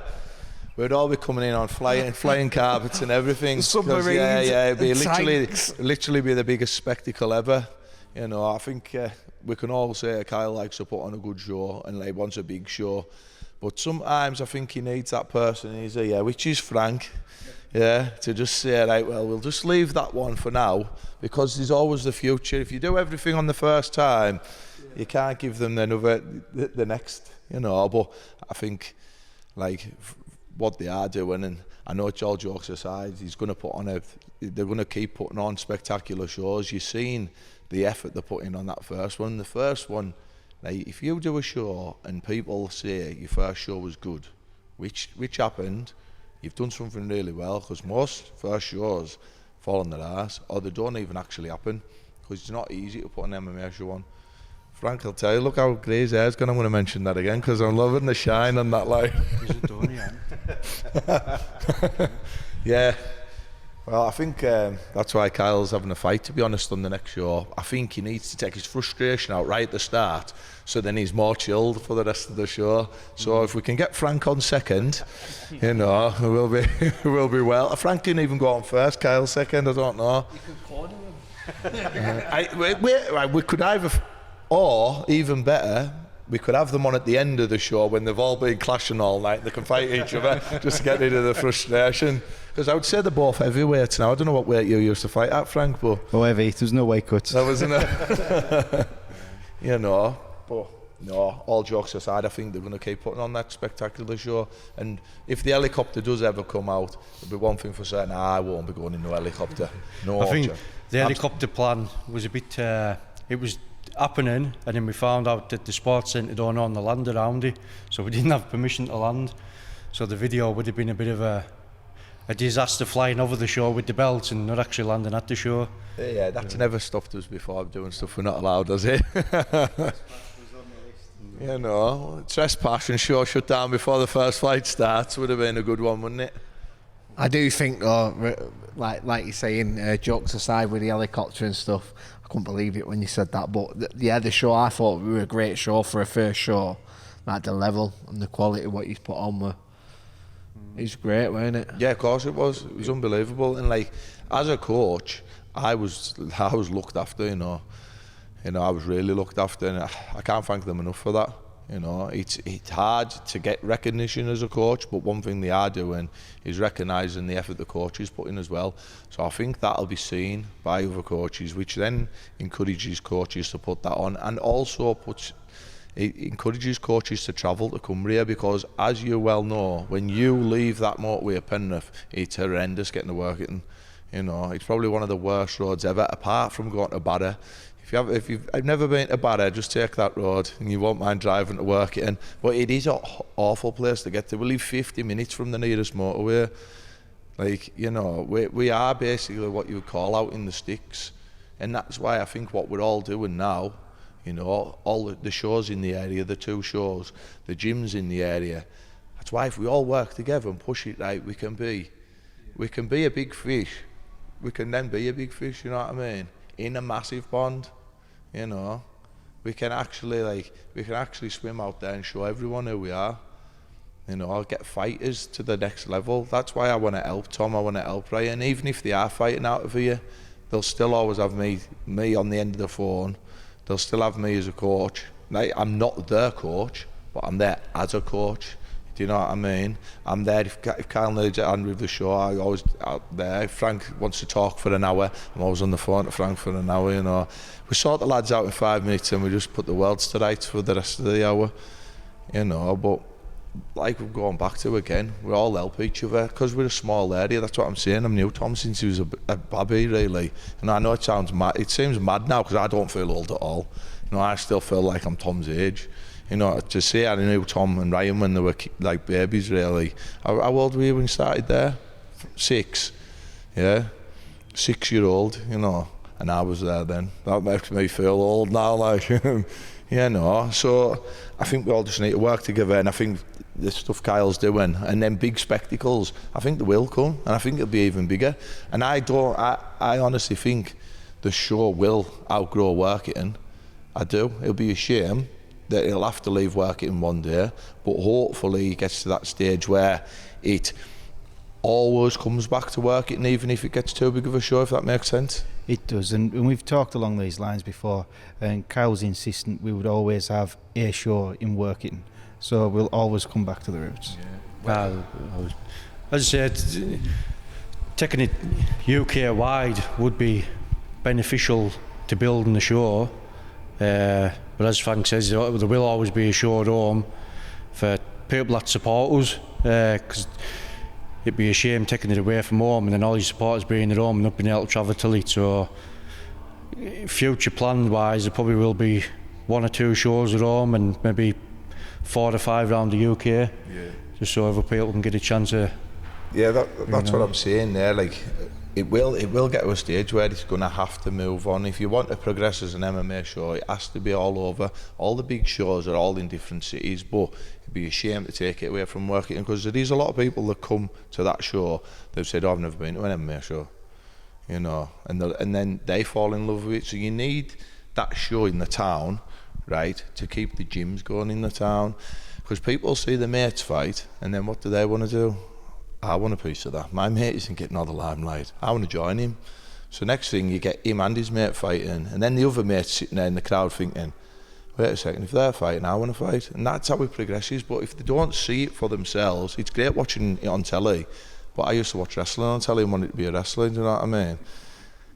we'd all be coming in on flying carpets and everything. Submarines, it'd be tanks. literally be the biggest spectacle ever. You know, I think we can all say Kyle likes to put on a good show and like wants a big show, but sometimes I think he needs that person in his ear, which is Frank, to just say, right, well, we'll just leave that one for now, because there's always the future. If you do everything on the first time, you can't give them the next, you know. But I think, like, what they are doing, and I know it's all jokes aside, they're going to keep putting on spectacular shows. You've seen the effort they're putting on that first one. The first one, like, if you do a show and people say your first show was good, which happened, you've done something really well, because most first shows fall on their ass, or they don't even actually happen, because it's not easy to put an MMA show on. Frank will tell you, look how grey his hair's gone. I'm going to mention that again, because I'm loving the shine on that line. Is it done yet? Yeah. Well, I think that's why Kyle's having a fight, to be honest, on the next show. I think he needs to take his frustration out right at the start, so then he's more chilled for the rest of the show. So if we can get Frank on second, you know, we'll be well. Frank didn't even go on first, Kyle second, I don't know. You could corner him. We could either, or even better, we could have them on at the end of the show when they've all been clashing all night. They can fight each other just to get rid of the frustration. Because I would say they're both heavyweights now. I don't know what weight you used to fight at, Frank, but... Oh, heavy. There's no weight cuts. That wasn't it. You know, but no, all jokes aside, I think they're going to keep putting on that spectacular show. And if the helicopter does ever come out, there'll be one thing for certain: I won't be going in no helicopter. No. I think the helicopter plan was a bit... it was happening, and then we found out that the sports centre don't own the land around it, so we didn't have permission to land. So the video would have been a bit of a disaster, flying over the show with the belts and not actually landing at the show. Yeah, that's never stopped us before doing stuff we're not allowed, has it? You know, trespass and show shut down before the first flight starts would have been a good one, wouldn't it? I do think, like you're saying, jokes aside with the helicopter and stuff, I couldn't believe it when you said that. But the show, I thought we were a great show for a first show. Like the level and the quality of what you put on it's great, wasn't it? Yeah, of course it was. It was unbelievable. And like, as a coach, I was looked after. You know, I was really looked after, and I can't thank them enough for that. You know, it's hard to get recognition as a coach, but one thing they are doing is recognising the effort the coaches put in as well. So I think that'll be seen by other coaches, which then encourages coaches to put that on, and also it encourages coaches to travel to Cumbria, because as you well know, when you leave that motorway at Penrith, it's horrendous getting to Workington. You know, it's probably one of the worst roads ever, apart from going to Barra. if you've never been to Barra, just take that road and you won't mind driving to work in. But it is an awful place to get to. We live 50 minutes from the nearest motorway. Like, you know, we are basically what you would call out in the sticks. And that's why I think what we're all doing now, you know, all the shows in the area, the 2 shows, the gyms in the area, that's why if we all work together and push it right, we can be a big fish. We can then be a big fish, you know what I mean? In a massive pond, you know. We can actually swim out there and show everyone who we are. You know, I'll get fighters to the next level. That's why I want to help Tom, I want to help Ryan. Even if they are fighting out of here, they'll still always have me on the end of the phone. They'll still have me as a coach. Like, I'm not their coach, but I'm there as a coach. Do you know what I mean? I'm there if Kyle needs a hand with the show, I'm always out there. If Frank wants to talk for an hour, I'm always on the phone to Frank for an hour, you know. We sort the lads out in 5 minutes and we just put the worlds to rights for the rest of the hour, you know. But like we're going back to again, we all help each other because we're a small area. That's what I'm saying. I'm new Tom since he was a baby, really. And I know it sounds mad. It seems mad now because I don't feel old at all. You know, I still feel like I'm Tom's age. You know, to say I knew Tom and Ryan when they were like babies, really. How old were you when you started there? 6, yeah, 6-year-old. You know, and I was there then. That makes me feel old now, like. Yeah, no. So I think we all just need to work together, and I think the stuff Kyle's doing, and then big spectacles, I think they will come, and I think it'll be even bigger. And I honestly think the show will outgrow Workington. I do. It'll be a shame that he'll have to leave Workington one day, but hopefully he gets to that stage where it always comes back to Workington, even if it gets too big of a show, if that makes sense. It does, and we've talked along these lines before, and Kyle's insistent we would always have a show in Workington, so we'll always come back to the roots. Well, as I said, taking it UK wide would be beneficial to building the show, but as Frank says, there will always be a show at home for people that support us, because it'd be a shame taking it away from home and then all your supporters being at home and not being able to travel till it. So future plan wise, there probably will be 1 or 2 shows at home and maybe 4 or 5 around the UK, just so other people can get a chance of. Yeah, that's what I'm saying there. Like, it will get to a stage where it's going to have to move on. If you want to progress as an MMA show, it has to be all over. All the big shows are all in different cities, but it'd be a shame to take it away from Workington, because there is a lot of people that come to that show, they've said, oh, I've never been to an MMA show, you know, and then they fall in love with it. So you need that show in the town, right, to keep the gyms going in the town, because people see the mates fight and then what do they want to do? I want a piece of that. My mate isn't getting all the limelight. I want to join him. So next thing, you get him and his mate fighting, and then the other mate sitting there in the crowd thinking, wait a second, if they're fighting, I want to fight. And that's how it progresses. But if they don't see it for themselves, it's great watching it on telly, but I used to watch wrestling on telly and wanted to be a wrestler, do you know what I mean?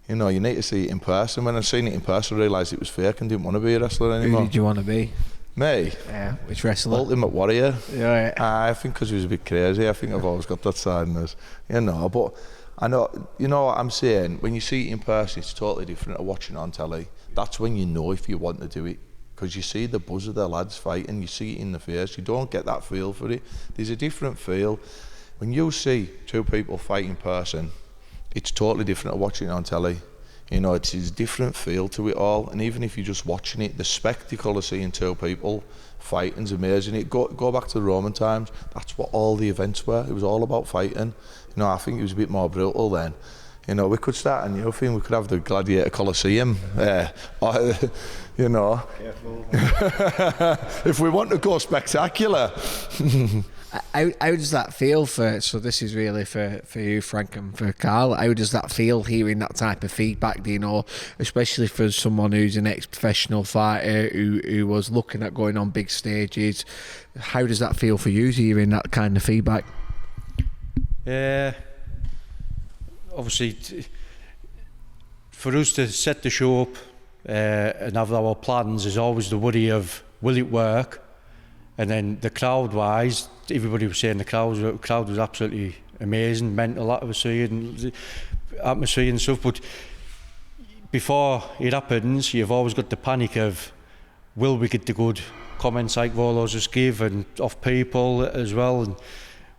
You know, you need to see it in person. When I seen it in person, I realised it was fake and didn't want to be a wrestler anymore. Who did you want to be? Me? Yeah, which wrestler? Ultimate Warrior. Yeah. I think because he was a bit crazy. I think I've always got that side in us, you know. But I know, you know what I'm saying. When you see it in person, it's totally different to watching it on telly. That's when you know if you want to do it, because you see the buzz of the lads fighting. You see it in the face. You don't get that feel for it. There's a different feel when you see 2 people fight in person. It's totally different to watching it on telly. You know, it's a different feel to it all, and even if you're just watching it, the spectacle of seeing 2 people fighting is amazing. Go back to the Roman times, that's what all the events were. It was all about fighting. You know, I think it was a bit more brutal then. You know, we could start a new thing, we could have the Gladiator Coliseum, you know. If we want to go spectacular. How does that feel so this is really for you, Frank, and for Carl, how does that feel hearing that type of feedback, do you know, especially for someone who's an ex-professional fighter who was looking at going on big stages? How does that feel for you hearing that kind of feedback? Obviously, for us to set the show up and have our plans is always the worry of, will it work? And then the crowd-wise, everybody was saying the crowd was absolutely amazing, mental atmosphere and stuff. But before it happens, you've always got the panic of, will we get the good comments like Volo's just give and off people as well, and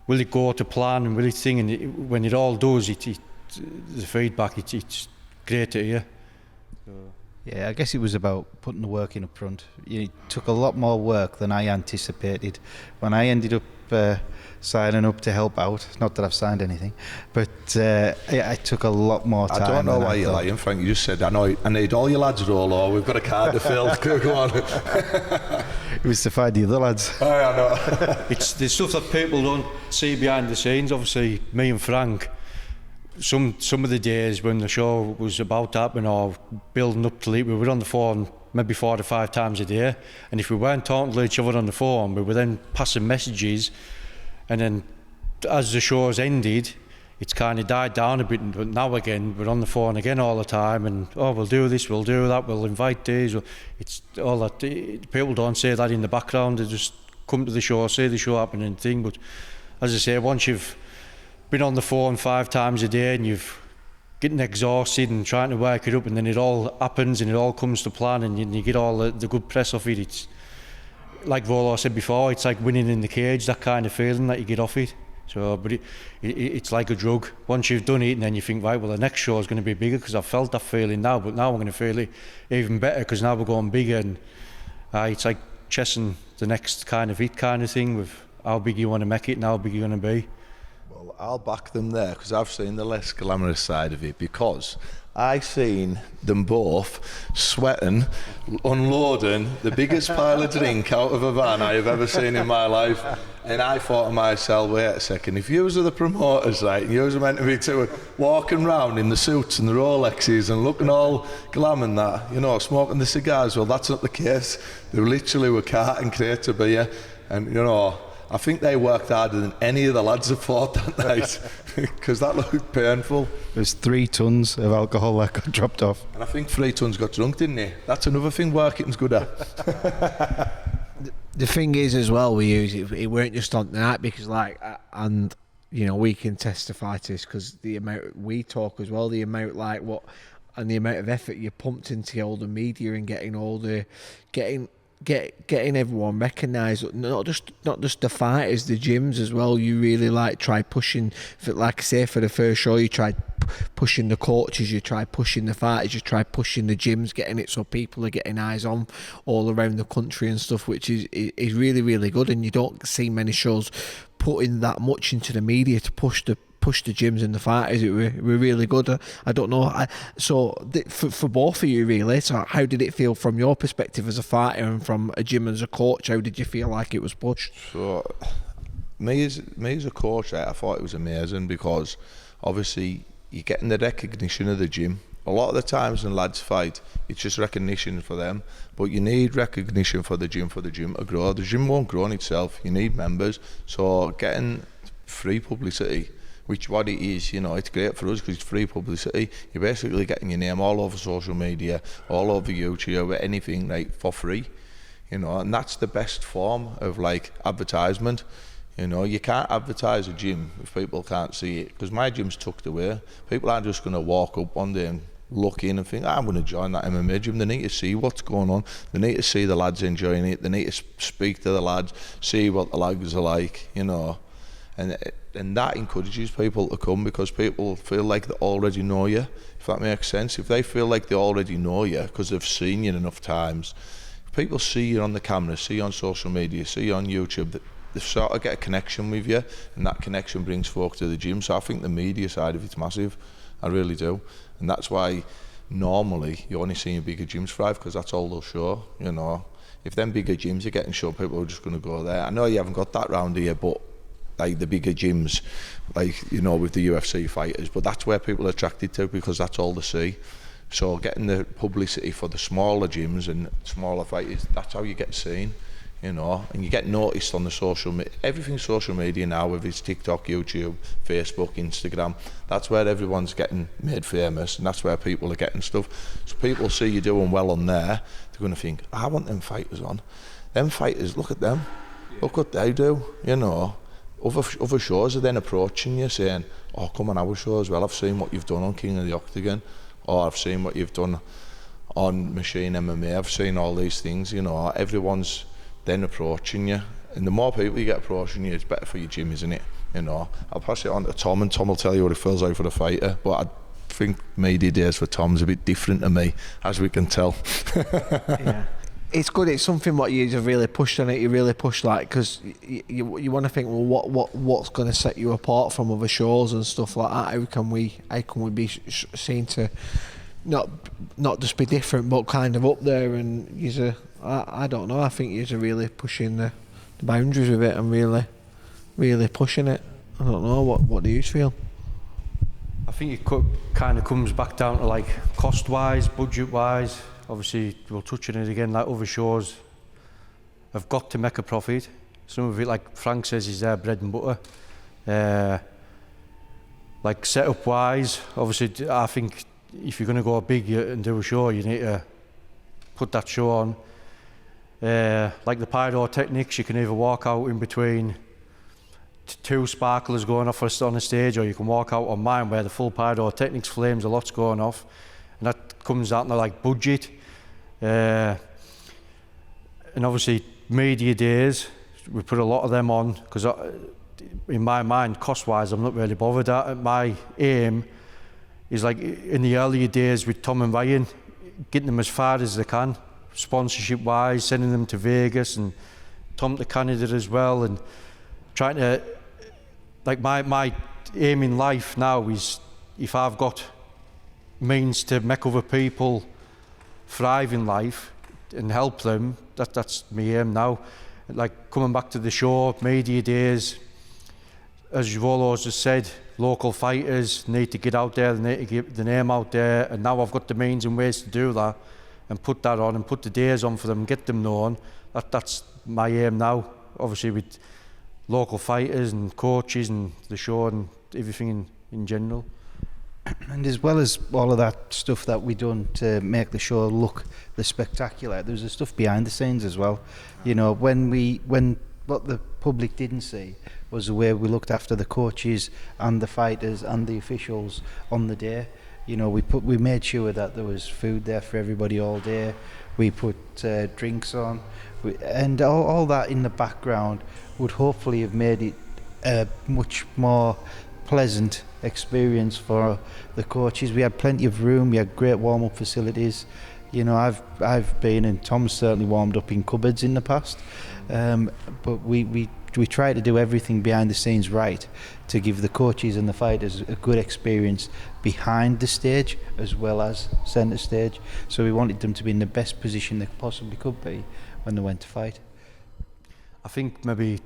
will it go to plan and will it thing, and when it all does, the feedback, it's great to hear. Yeah, I guess it was about putting the work in up front. It took a lot more work than I anticipated. When I ended up signing up to help out, not that I've signed anything, but I took a lot more time. I don't know than why I you're thought. lying, Frank. You just said, I need all your lads roll, or we've got a card to fill. Go on. It was to find the other lads. Oh, I know. It's the stuff that people don't see behind the scenes. Obviously, me and Frank, some of the days when the show was about to happen or building up to it, we were on the phone maybe 4 to 5 times a day, and if we weren't talking to each other on the phone, we were then passing messages, and then as the show's ended, it's kind of died down a bit, but now again we're on the phone again all the time, and we'll do this, we'll do that, we'll invite these. It's all that. People don't say that in the background, they just come to the show, say the show happening and thing. But as I say, once you've been on the phone 5 times a day and you've getting exhausted and trying to work it up, and then it all happens and it all comes to plan, and you get all the good press off it. It's like Volo said before, it's like winning in the cage, that kind of feeling that you get off it. So, but it's like a drug. Once you've done it, and then you think, right, well, the next show is going to be bigger because I've felt that feeling now, but now I'm going to feel it even better because now we're going bigger, and it's like chasing the next kind of hit kind of thing with how big you want to make it and how big you're going to be. Well, I'll back them there because I've seen the less glamorous side of it, because I seen them both sweating, unloading the biggest pile of drink out of a van I have ever seen in my life. And I thought to myself, wait a second, if yous are the promoters, right, and yous are meant to be walking round in the suits and the Rolexes and looking all glam and that, you know, smoking the cigars, well, that's not the case. They literally were carting crates of beer, and, you know, I think they worked harder than any of the lads have fought that night, because that looked painful. There's 3 tons of alcohol that got dropped off. And I think 3 tons got drunk, didn't they? That's another thing Workington's good at. The thing is as well, we use it weren't just on the night, because and you know, we can testify to this because the amount we talk as well, the amount the amount of effort you pumped into all the media and getting everyone recognised, not just the fighters, the gyms as well. You really try pushing, like I say, for the first show, you tried pushing the coaches, you tried pushing the fighters, you tried pushing the gyms, getting it so people are getting eyes on all around the country and stuff, which is really, really good. And you don't see many shows putting that much into the media to push the gyms and the fighters. It were really good. I don't know. For both of you, really, so how did it feel from your perspective as a fighter and from a gym as a coach? How did you feel like it was pushed? So, me as a coach, I thought it was amazing, because obviously you're getting the recognition of the gym. A lot of the times when lads fight, it's just recognition for them, but you need recognition for the gym to grow. The gym won't grow on itself. You need members. So getting free publicity, which what it is, you know, it's great for us because it's free publicity. You're basically getting your name all over social media, all over YouTube, anything, like, for free, you know, and that's the best form of, like, advertisement. You know, you can't advertise a gym if people can't see it, because my gym's tucked away. People aren't just going to walk up one day and look in and think, I'm going to join that MMA gym. They need to see what's going on. They need to see the lads enjoying it. They need to speak to the lads, see what the lads are like, you know. And that encourages people to come, because people feel like they already know you, if that makes sense. If they feel like they already know you because they've seen you enough times, if people see you on the camera, see you on social media, see you on YouTube, they sort of get a connection with you, and that connection brings folk to the gym. So I think the media side of it's massive. I really do. And that's why normally you only see bigger gyms thrive, because that's all they'll show, you know. If them bigger gyms are getting shown, people are just going to go there. I know you haven't got that round here, but like the bigger gyms, like, you know, with the UFC fighters, but that's where people are attracted to, because that's all they see. So getting the publicity for the smaller gyms and smaller fighters, that's how you get seen, you know, and you get noticed on the social media. Everything's social media now, whether it's TikTok, YouTube, Facebook, Instagram. That's where everyone's getting made famous, and that's where people are getting stuff. So people see you doing well on there, they're going to think, I want them fighters on. Them fighters, look at them, look what they do, you know. Other shows are then approaching you saying, oh, come on our show as well, I've seen what you've done on King of the Octagon, or I've seen what you've done on Machine MMA, I've seen all these things, you know, everyone's then approaching you, and the more people you get approaching you, it's better for your gym, isn't it? You know, I'll pass it on to Tom, and Tom will tell you what it feels like for the fighter, but I think media days for Tom's a bit different to me, as we can tell. Yeah. It's good. It's something what you just really pushed on it. You really pushed, like, because you want to think, well, what's going to set you apart from other shows and stuff like that? How can we be seen to not just be different, but kind of up there? And I don't know. I think you're really pushing the boundaries with it and really pushing it. I don't know. What do you feel? I think it kind of comes back down to like cost-wise, budget-wise. Obviously, we'll touch on it again, like other shows have got to make a profit. Some of it, like Frank says, is their bread and butter. Like setup-wise, obviously, I think if you're going to go big and do a show, you need to put that show on. Like the pyrotechnics, you can either walk out in between two sparklers going off on a stage, or you can walk out on mine where the full pyrotechnics flames, a lot's going off, and that comes down to like budget. And obviously media days, we put a lot of them on, because in my mind, cost-wise, I'm not really bothered. My aim is, like in the earlier days with Tom and Ryan, getting them as far as they can, sponsorship-wise, sending them to Vegas and Tom to Canada as well, and trying to, like my aim in life now is, if I've got means to make other people thrive in life and help them, that's my aim now. Like coming back to the show, media days, as you've always just said, local fighters need to get out there, they need to get the name out there, and now I've got the means and ways to do that and put that on and put the days on for them, get them known. That's my aim now, obviously with local fighters and coaches and the show and everything in general. And as well as all of that stuff that we done to make the show look the spectacular, there's the stuff behind the scenes as well. You know, when what the public didn't see was the way we looked after the coaches and the fighters and the officials on the day. You know, we made sure that there was food there for everybody all day. We put drinks on, and all that in the background would hopefully have made it a much more pleasant experience for the coaches. We had plenty of room, we had great warm-up facilities. You know, I've been, and Tom's certainly warmed up in cupboards in the past, but we try to do everything behind the scenes right to give the coaches and the fighters a good experience behind the stage as well as centre stage. So we wanted them to be in the best position they possibly could be when they went to fight. I think maybe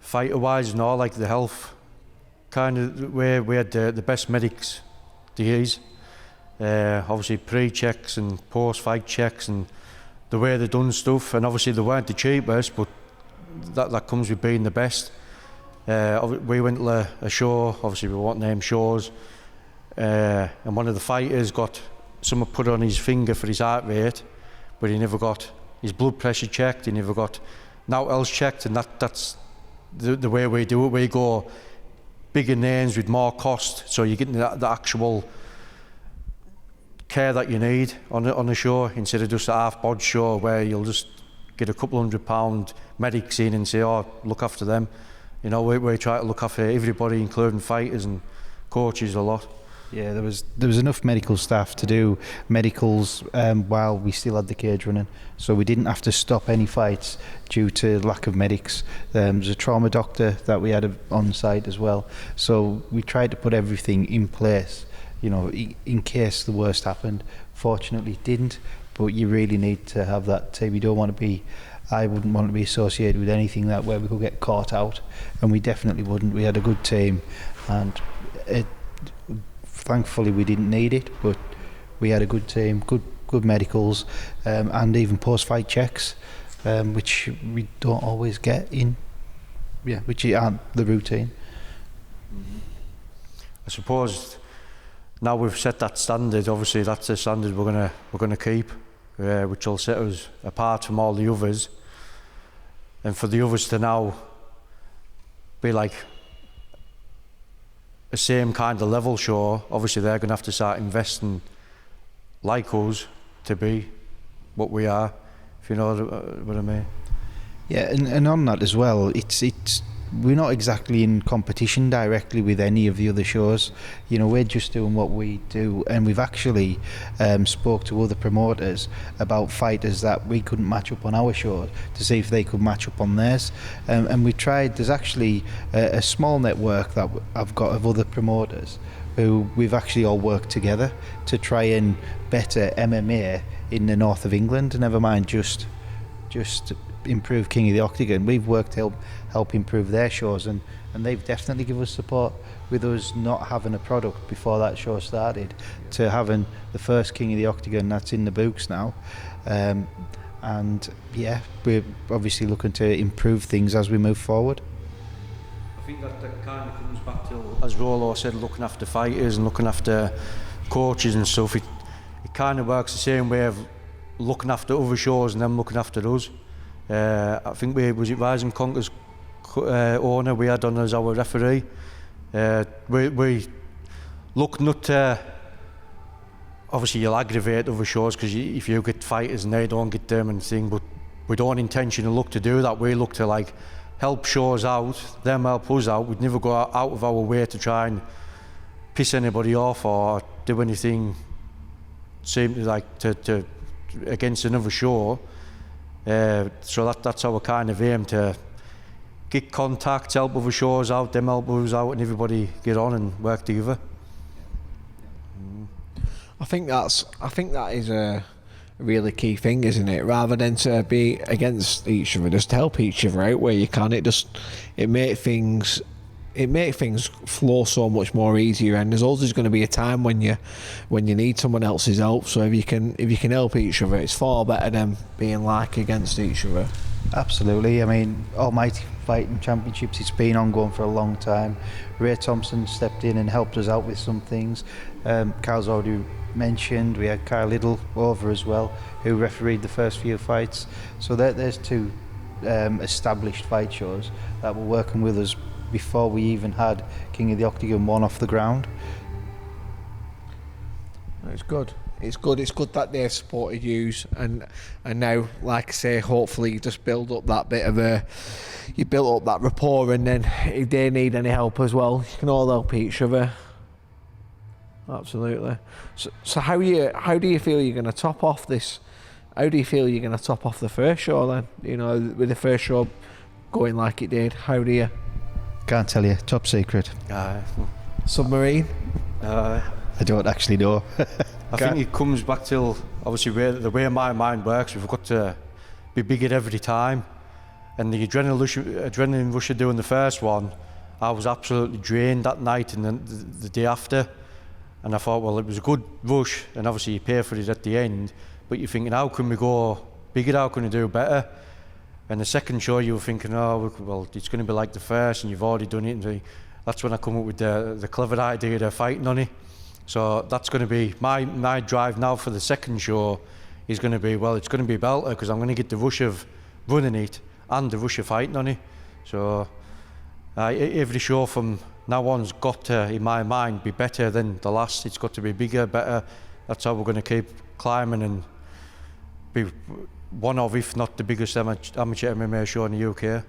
fighter-wise and all, like the health kind of where we had the best medics these, obviously pre-checks and post-fight checks and the way they done stuff, and obviously they weren't the cheapest, but that comes with being the best. We went to a show, obviously we won't name shows, and one of the fighters got someone put on his finger for his heart rate, but he never got his blood pressure checked, he never got nothing else checked, and that's the way we do it. We go bigger names with more cost, so you're getting the actual care that you need on a show, instead of just a half-bod show where you'll just get a couple £100 medics in and say, oh, look after them. You know, we try to look after everybody, including fighters and coaches a lot. Yeah, there was enough medical staff to do medicals while we still had the cage running, so we didn't have to stop any fights due to lack of medics. There's a trauma doctor that we had on site as well, so we tried to put everything in place, you know, in case the worst happened. Fortunately it didn't, but you really need to have that team. You don't want to be, I wouldn't want to be associated with anything that where we could get caught out, and we definitely wouldn't. We had a good team, and thankfully we didn't need it, but we had a good team, good medicals, and even post-fight checks, which we don't always get in, which aren't the routine. I suppose now we've set that standard, obviously that's the standard we're gonna keep, which will set us apart from all the others, and for the others to now be like a same kind of level show, obviously they're going to have to start investing like us to be what we are, if you know what I mean. Yeah, and on that as well, it's we're not exactly in competition directly with any of the other shows. You know, we're just doing what we do, and we've actually spoke to other promoters about fighters that we couldn't match up on our shows to see if they could match up on theirs. And we tried. There's actually a small network that I've got of other promoters who we've actually all worked together to try and better MMA in the north of England. Never mind just improve King of the Octagon. We've worked to help improve their shows, and they've definitely given us support with us not having a product before that show started to having the first King of the Octagon that's in the books now. And yeah, we're obviously looking to improve things as we move forward. I think that kind of comes back to, as Rolo said, looking after fighters and looking after coaches and stuff. It kind of works the same way of looking after other shows and them looking after us. I think was it Rise and Conquer's owner we had on as our referee. We look not to, obviously you'll aggravate other shows because if you get fighters and they don't get them and thing, but we don't intentionally look to do that. We look to like help shows out, them help us out. We'd never go out of our way to try and piss anybody off or do anything seem to like to against another show. So that's our kind of aim, to get contacts, help other shows out, them help us out, and everybody get on and work together. I think that is a really key thing, isn't it? Rather than to be against each other, just help each other out where you can. It makes things flow so much more easier, and there's always going to be a time when you need someone else's help. So if you can help each other, it's far better than being like against each other. Absolutely. I mean, Almighty Fighting Championships, it's been ongoing for a long time. Ray Thompson stepped in and helped us out with some things. Carl's already mentioned, we had Kyle Liddell over as well, who refereed the first few fights. So there's two established fight shows that were working with us before we even had King of the Octagon 1 off the ground. It's good. It's good that they've supported you, and now, like I say, hopefully you just build up that bit of you build up that rapport, and then if they need any help as well, you can all help each other. Absolutely. So how do you feel you're going to top off this? How do you feel you're going to top off the first show then? You know, with the first show going like it did, how do you? Can't tell you, top secret. Submarine? I don't actually know. I think it comes back to, obviously, the way my mind works. We've got to be bigger every time. And the adrenaline rush of doing the first one, I was absolutely drained that night and then the day after. And I thought, well, it was a good rush, and obviously you pay for it at the end, but you're thinking, how can we go bigger, how can we do better? And the second show you were thinking, oh, well, it's going to be like the first, and you've already done it. And that's when I come up with the clever idea of fighting on it. So that's going to be my drive now for the second show, is going to be, well, it's going to be belter, because I'm going to get the rush of running it and the rush of fighting on it. So every show from now on's got to, in my mind, be better than the last. It's got to be bigger, better. That's how we're going to keep climbing and be one of, if not the biggest amateur MMA show in the UK.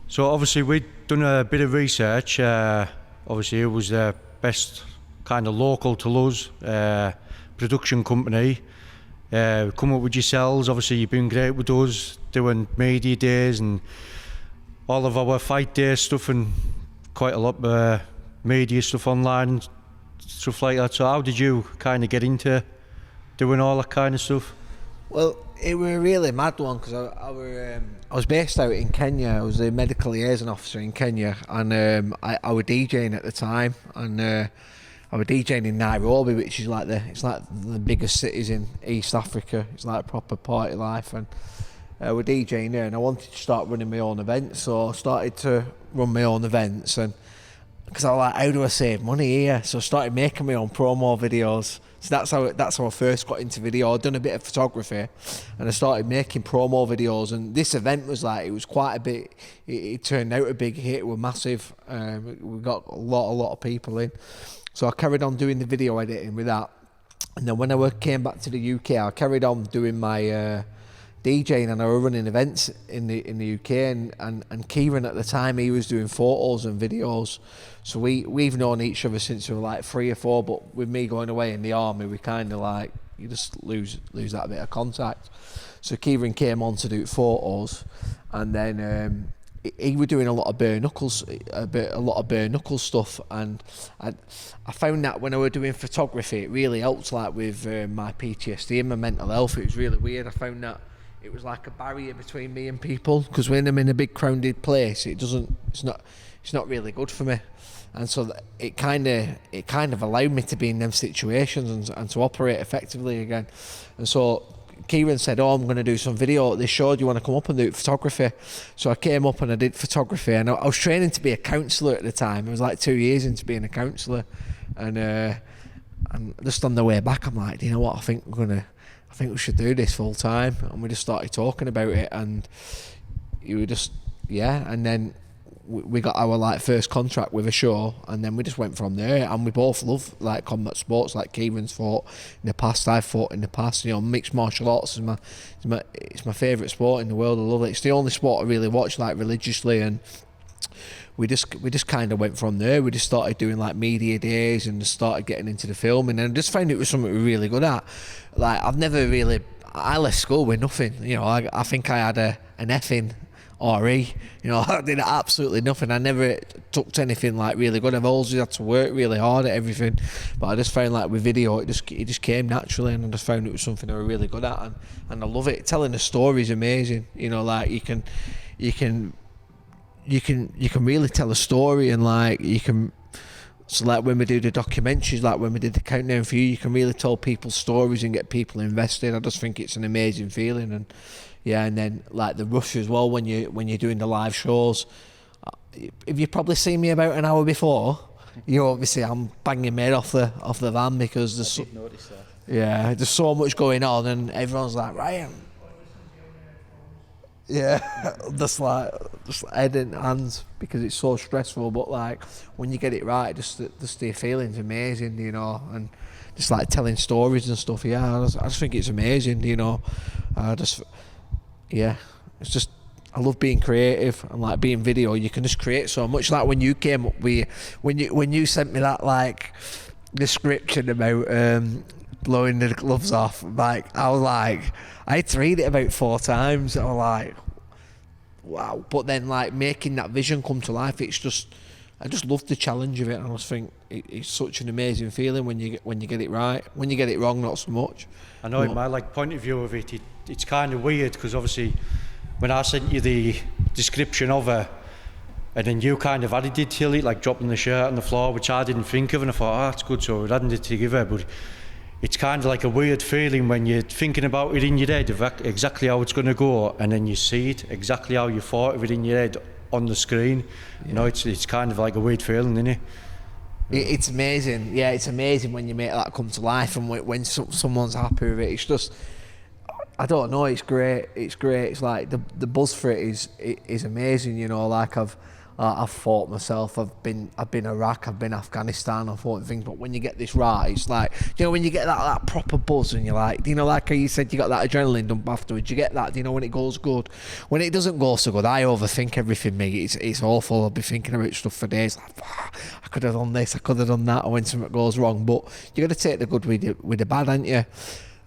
So obviously we'd done a bit of research. Obviously it was the best kind of local to us production company. Come up with yourselves. Obviously you've been great with us, doing media days and all of our fight day stuff, and quite a lot of media stuff online and stuff like that. So how did you kind of get into doing all that kind of stuff? Well, it was a really mad one, because I was based out in Kenya. I was a medical liaison officer in Kenya, and I was DJing at the time, and I was DJing in Nairobi, which is like the biggest cities in East Africa. It's like proper party life, and I was DJing there, and I wanted to start running my own events, so I started to run my own events, and because I was like, how do I save money here? So I started making my own promo videos. So that's how I first got into video. I'd done a bit of photography, and I started making promo videos. And this event was like, it was quite a bit. It turned out a big hit. It was massive. We got a lot of people in. So I carried on doing the video editing with that. And then when I came back to the UK, I carried on doing my DJing, and I was running events in the UK. And Kieran at the time, he was doing photos and videos. So we've known each other since we were like 3 or 4. But with me going away in the army, we kind of like, you just lose that bit of contact. So Kieran came on to do photos, and then he was doing a lot of bare knuckles, a lot of bare knuckle stuff, and I found that when I was doing photography, it really helped, like with my PTSD and my mental health. It was really weird. I found that it was like a barrier between me and people, because when I'm in a big crowded place, it's not really good for me. And so it kind of allowed me to be in them situations and to operate effectively again. And so Kieran said, I'm going to do some video at this show. Do you want to come up and do photography? So I came up and I did photography, and I was training to be a counsellor at the time. I was like 2 years into being a counsellor, and just on the way back, I'm like, you know what? I think we should do this full time. And we just started talking about it, and you were just and then we got our like first contract with a show, and then we just went from there. And we both love like combat sports. Like Kieran's fought in the past, I've fought in the past. You know, mixed martial arts is my favourite sport in the world. I love it. It's the only sport I really watch like religiously, and we just kind of went from there. We just started doing like media days and just started getting into the filming, and I just found it was something we were really good at. Like I left school with nothing. You know, I think I had an F in RE, you know. I did absolutely nothing. I never took to anything like really good. I've always had to work really hard at everything, but I just found like with video it just came naturally, and I just found it was something I was really good at, and I love it. Telling a story is amazing, you know. Like you can really tell a story, and like you can. So like when we do the documentaries, like when we did the Countdown for You, you can really tell people's stories and get people invested. I just think it's an amazing feeling. And and then like the rush as well when you're doing the live shows. If you probably seen me about an hour before, you know, obviously I'm banging my head off the van because there's so much going on, and everyone's like, Ryan. Yeah, just head and hands because it's so stressful. But like when you get it right, just the feeling's amazing, you know, and just like telling stories and stuff. Yeah, I just think it's amazing, you know. It's just I love being creative, and like being video. You can just create so much. Like when you came up when you sent me that like description about blowing the gloves off, like I had to read it about 4 times. I was like, wow. But then like making that vision come to life, I just love the challenge of it. And I just think it's such an amazing feeling when you get it right. When you get it wrong, not so much. I know, in my like point of view of it's kind of weird, because obviously when I sent you the description of her, and then you kind of added it to it, like dropping the shirt on the floor, which I didn't think of, and I thought, that's good, so we're adding it to give her. But it's kind of like a weird feeling when you're thinking about it in your head of exactly how it's going to go, and then you see it exactly how you thought of it in your head on the screen. You know, it's kind of like a weird feeling, isn't it? It's amazing. Yeah, it's amazing when you make that come to life, and when someone's happy with it. It's just, I don't know. It's great. It's like the buzz for it is amazing. You know, like I've fought myself. I've been Iraq. I've been Afghanistan. I've fought things. But when you get this right, it's like, you know, when you get that proper buzz, and you're like, you know, like how you said you got that adrenaline dump afterwards. You get that. You know, when it goes good. When it doesn't go so good, I overthink everything. Me, it's awful. I'll be thinking about stuff for days. Like, I could have done this. I could have done that. Or when something goes wrong, but you got to take the good with the bad, ain't you?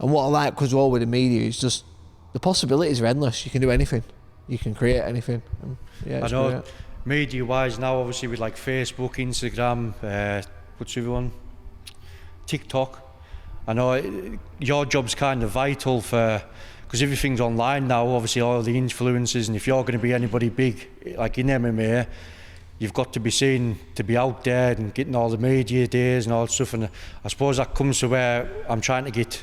And what I like as well with the media is just the possibilities are endless. You can do anything. You can create anything. And yeah, it's I know. Great. Media wise now, obviously with like Facebook, Instagram, what's the other one? TikTok. I know your job's kind of vital because everything's online now, obviously all the influencers, and if you're going to be anybody big, like in MMA, you've got to be seen to be out there and getting all the media days and all that stuff. And I suppose that comes to where I'm trying to get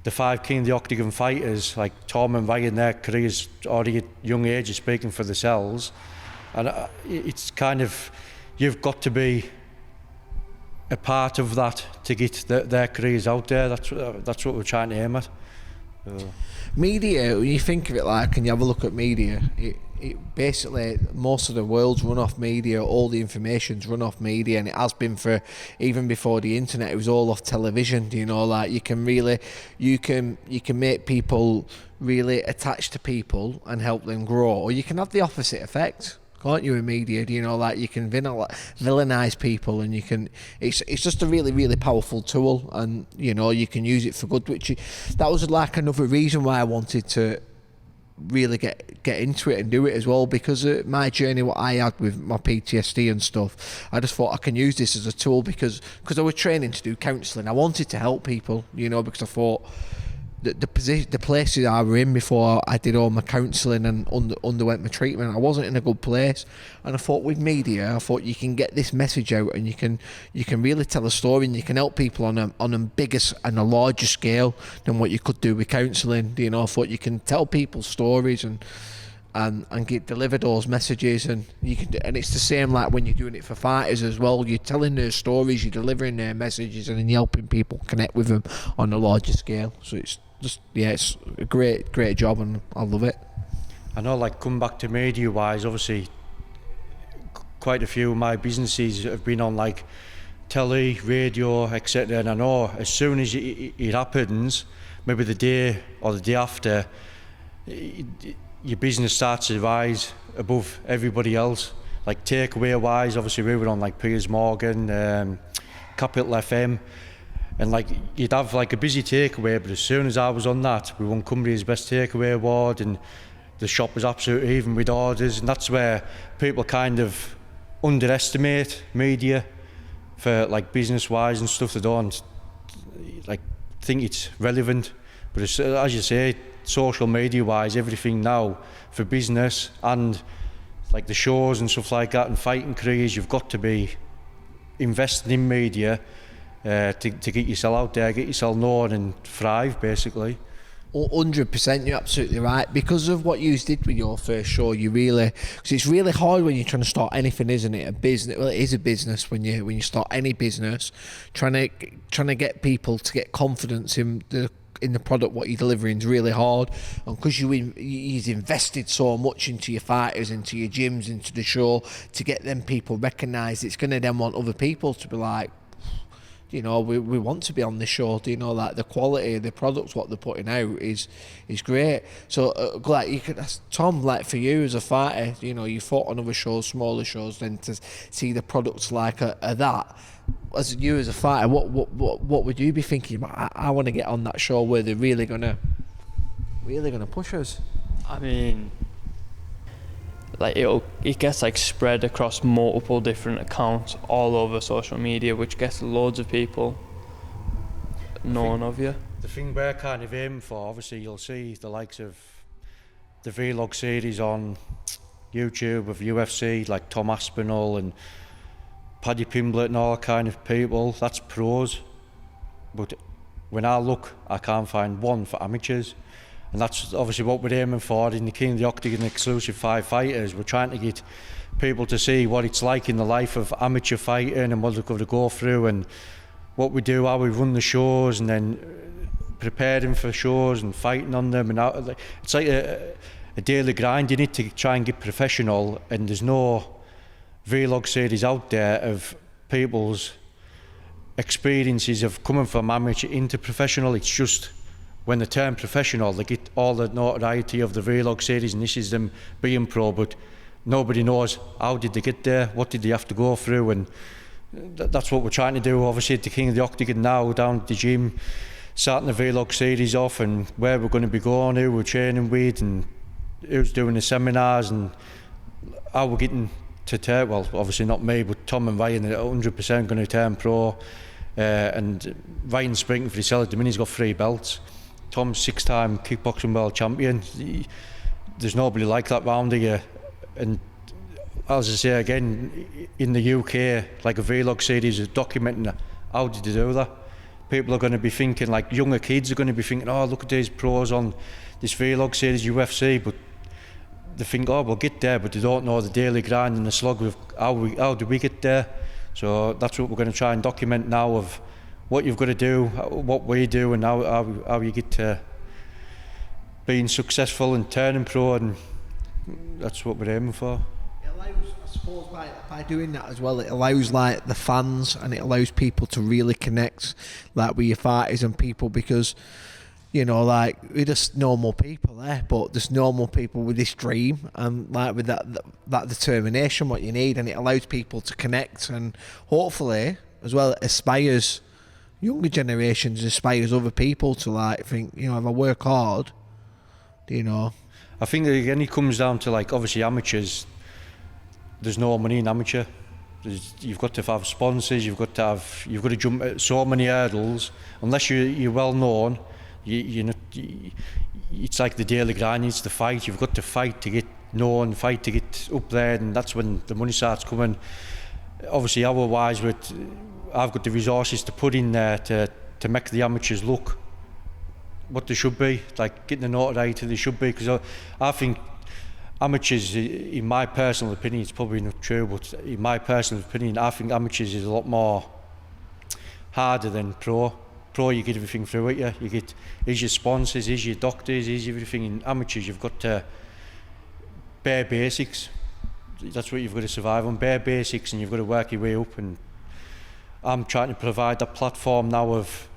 the 5 King of the Octagon fighters, like Tom and Ryan, their careers already at young ages speaking for themselves. And it's kind of, you've got to be a part of that to get their careers out there. That's what we're trying to aim at. Media, when you think of it like, and you have a look at media, it basically, most of the world's run off media, all the information's run off media, and it has been for, even before the internet, it was all off television. Do you know, like, you can make people really attached to people and help them grow, or you can have the opposite effect, can't you, in media? Do you know, like, you can villainize people, and you can, it's just a really, really powerful tool, and, you know, you can use it for good, that was like another reason why I wanted to really get into it and do it as well, because of my journey, what I had with my PTSD and stuff. I just thought I can use this as a tool, because I was training to do counselling. I wanted to help people, you know, because I thought the places I were in before I did all my counselling and underwent my treatment, I wasn't in a good place. And I thought, with media, I thought you can get this message out, and you can really tell a story, and you can help people on a bigger and a larger scale than what you could do with counselling. You know, I thought you can tell people stories and deliver those messages, and it's the same like when you're doing it for fighters as well. You're telling their stories, you're delivering their messages, and then you're helping people connect with them on a larger scale. So it's just, it's a great job, and I love it. I know, like, come back to media wise, obviously quite a few of my businesses have been on like telly, radio, etc. And I know as soon as it happens, maybe the day or the day after, your business starts to rise above everybody else. Like, takeaway wise, obviously we were on like Piers Morgan, Capital FM, and like you'd have like a busy takeaway, but as soon as I was on that, we won Cumbria's Best Takeaway Award, and the shop was absolutely even with orders. And that's where people kind of underestimate media for like business wise and stuff. They don't like think it's relevant, but as you say, social media wise, everything now for business and like the shows and stuff like that and fighting careers, you've got to be investing in media to get yourself out there, get yourself known and thrive, basically. 100%, you're absolutely right. Because of what you did with your first show, because it's really hard when you're trying to start anything, isn't it? A business. Well, it is a business when you start any business, trying to get people to get confidence in the product what you're delivering is really hard. And because you've invested so much into your fighters, into your gyms, into the show, to get them people recognised, it's going to then want other people to be like, you know, we want to be on this show. You know, like the quality of the products, what they're putting out is great. So, like, you could ask Tom, like, for you as a fighter, you know, you fought on other shows, smaller shows, then to see the products like that. As you as a fighter, what would you be thinking? I want to get on that show where they're really gonna push us. I mean, like it gets like spread across multiple different accounts all over social media, which gets loads of people knowing of you. The thing we're kind of aiming for, obviously, you'll see the likes of the vlog series on YouTube of UFC, like Tom Aspinall and Paddy Pimblett and all kind of people. That's pros, but when I look, I can't find one for amateurs. And that's obviously what we're aiming for in the King of the Octagon exclusive 5 fighters. We're trying to get people to see what it's like in the life of amateur fighting and what they're going to go through, and what we do, how we run the shows, and then preparing for shows and fighting on them. And it's like a daily grind. You need to try and get professional, and there's no vlog series out there of people's experiences of coming from amateur into professional. It's just when they turn professional, they get all the notoriety of the vlog series, and this is them being pro, but nobody knows how did they get there, what did they have to go through. And that's what we're trying to do, obviously, at the King of the Octagon now, down at the gym, starting the vlog series off, and where we're going to be going, who we're training with, and who's doing the seminars, and how we're getting to turn, well, obviously not me, but Tom and Ryan are 100% going to turn pro. And Ryan Springton for himself at the minute, he's got 3 belts. Tom's 6-time kickboxing world champion. There's nobody like that round here. And as I say again, in the UK, like a vlog series is documenting how did they do that. People are going to be thinking, like younger kids are going to be thinking, oh, look at these pros on this vlog series, UFC, but they think, oh, we'll get there, but they don't know the daily grind and the slog of how do we get there. So that's what we're going to try and document now, of what you've got to do, what we do, and how you get to being successful and turning pro, and that's what we're aiming for. It allows, I suppose, by doing that as well, it allows like the fans, and it allows people to really connect like with your fighters and people, because you know, like, we're just normal people there, but just normal people with this dream and like with that determination, what you need, and it allows people to connect, and hopefully as well it aspires younger generations, aspires other people to like think, you know, if I work hard, you know. I think that again it comes down to, like, obviously amateurs, there's no money in amateur. You've got to have sponsors, you've got to jump so many hurdles. Unless you're well known, it's like the daily grind. It's the fight. You've got to fight to get known, fight to get up there, and that's when the money starts coming. Obviously, otherwise, I've got the resources to put in there to make the amateurs look what they should be, like getting the notoriety they should be. Because I think amateurs, in my personal opinion, it's probably not true, but in my personal opinion, I think amateurs is a lot more harder than pro. Pro, you get everything through it. You get, here's your sponsors, here's your doctors, here's everything. In amateurs, you've got to bare basics. That's what you've got to survive on, bare basics, and you've got to work your way up. And I'm trying to provide that platform now of,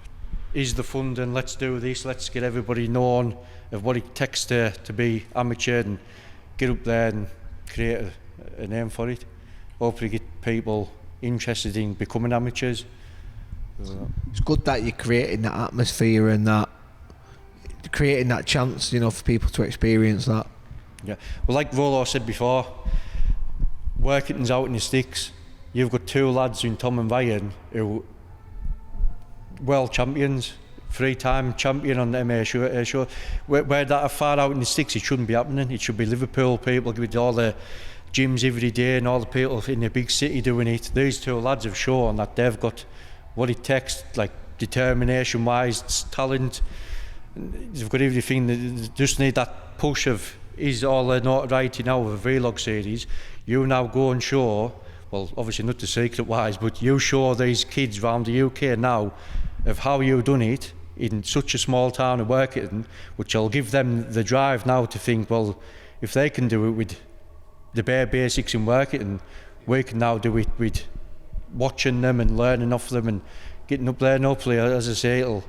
is the funding, let's do this, let's get everybody known of what it takes to be amateur and get up there and create a name for it. Hopefully get people interested in becoming amateurs. It's good that you're creating that atmosphere and that creating that chance, you know, for people to experience that. Yeah, well, like Rollo said before, Workington's out in the sticks. You've got two lads in Tom and Ryan who world champions, 3-time champion on the MMA show. Where that far out in the sticks, it shouldn't be happening. It should be Liverpool people with all the gyms every day and all the people in the big city doing it. These two lads have shown that they've got what it takes, like determination wise, talent. They've got everything. They just need that push of, is all the notoriety now of a vlog series. You now go and show, well, obviously not the secret wise, but you show these kids around the UK now of how you've done it in such a small town of Workington, which will give them the drive now to think, well, if they can do it with the bare basics in Workington, we can now do it with watching them and learning off them and getting up there. And hopefully, as I say, it'll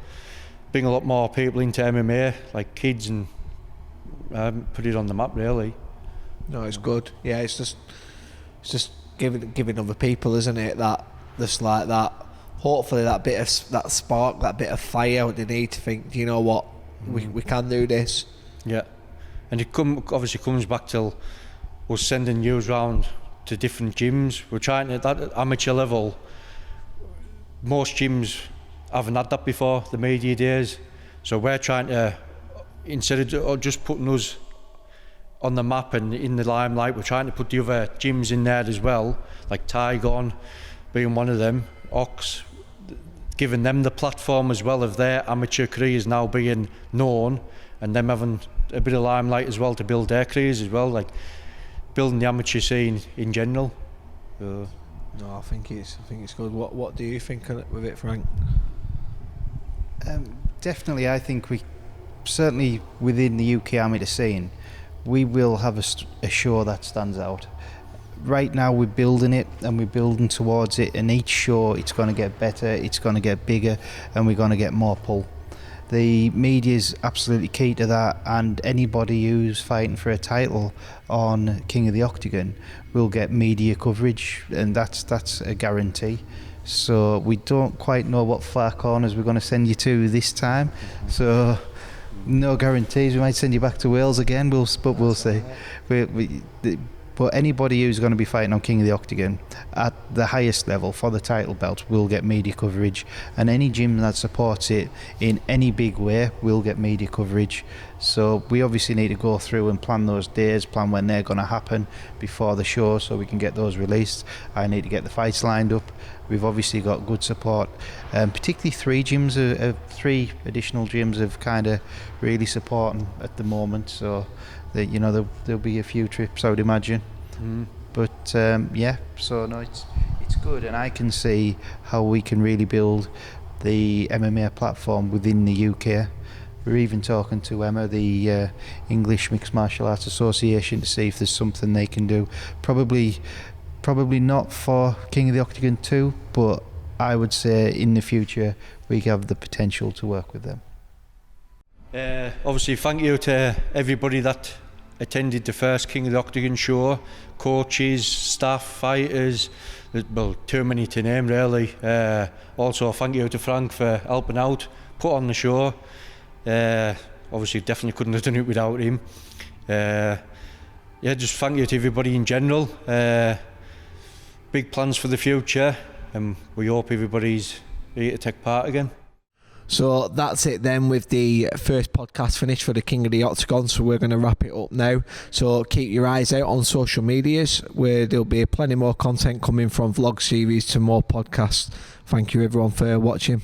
bring a lot more people into MMA, like kids, and put it on the map, really. No, it's good. Yeah, it's just giving other people, isn't it? That just like that. Hopefully, that bit of that spark, that bit of fire they need to think, do you know what, we can do this. Yeah, and it obviously comes back to us sending news round to different gyms. We're trying at that amateur level. Most gyms haven't had that before, the media days. So we're trying to, instead of just putting us on the map and in the limelight, we're trying to put the other gyms in there as well, like Tygon being one of them, Ox, giving them the platform as well of their amateur careers now being known, and them having a bit of limelight as well to build their careers as well, like building the amateur scene in general. No, I think it's good. What do you think with it, Frank? Definitely, I think we certainly within the UK amateur scene, we will have a show that stands out. Right now we're building it and we're building towards it, and each show it's going to get better, it's going to get bigger, and we're going to get more pull. The media is absolutely key to that, and anybody who's fighting for a title on King of the Octagon will get media coverage, and that's a guarantee. So we don't quite know what far corners we're going to send you to this time, so no guarantees. We might send you back to Wales again, but we'll see. But anybody who's going to be fighting on King of the Octagon at the highest level for the title belt will get media coverage, and any gym that supports it in any big way will get media coverage. So we obviously need to go through and plan those days, plan when they're going to happen before the show so we can get those released. I need to get the fights lined up. We've obviously got good support, particularly three additional gyms have kind of really supporting at the moment, so that, you know, there'll be a few trips, I would imagine. But yeah, so no, it's good, and I can see how we can really build the MMA platform within the UK. We're even talking to Emma, the English Mixed Martial Arts Association, to see if there's something they can do. Probably not for King of the Octagon 2, but I would say in the future we have the potential to work with them. Obviously, thank you to everybody that attended the first King of the Octagon show, coaches, staff, fighters. Well, too many to name really. Also, thank you to Frank for helping out, put on the show. Obviously, definitely couldn't have done it without him. Just thank you to everybody in general. Big plans for the future, and we hope everybody's here to take part again. So that's it then with the first podcast finished for the King of the Octagon. So we're going to wrap it up now. So keep your eyes out on social medias, where there'll be plenty more content coming from vlog series to more podcasts. Thank you everyone for watching.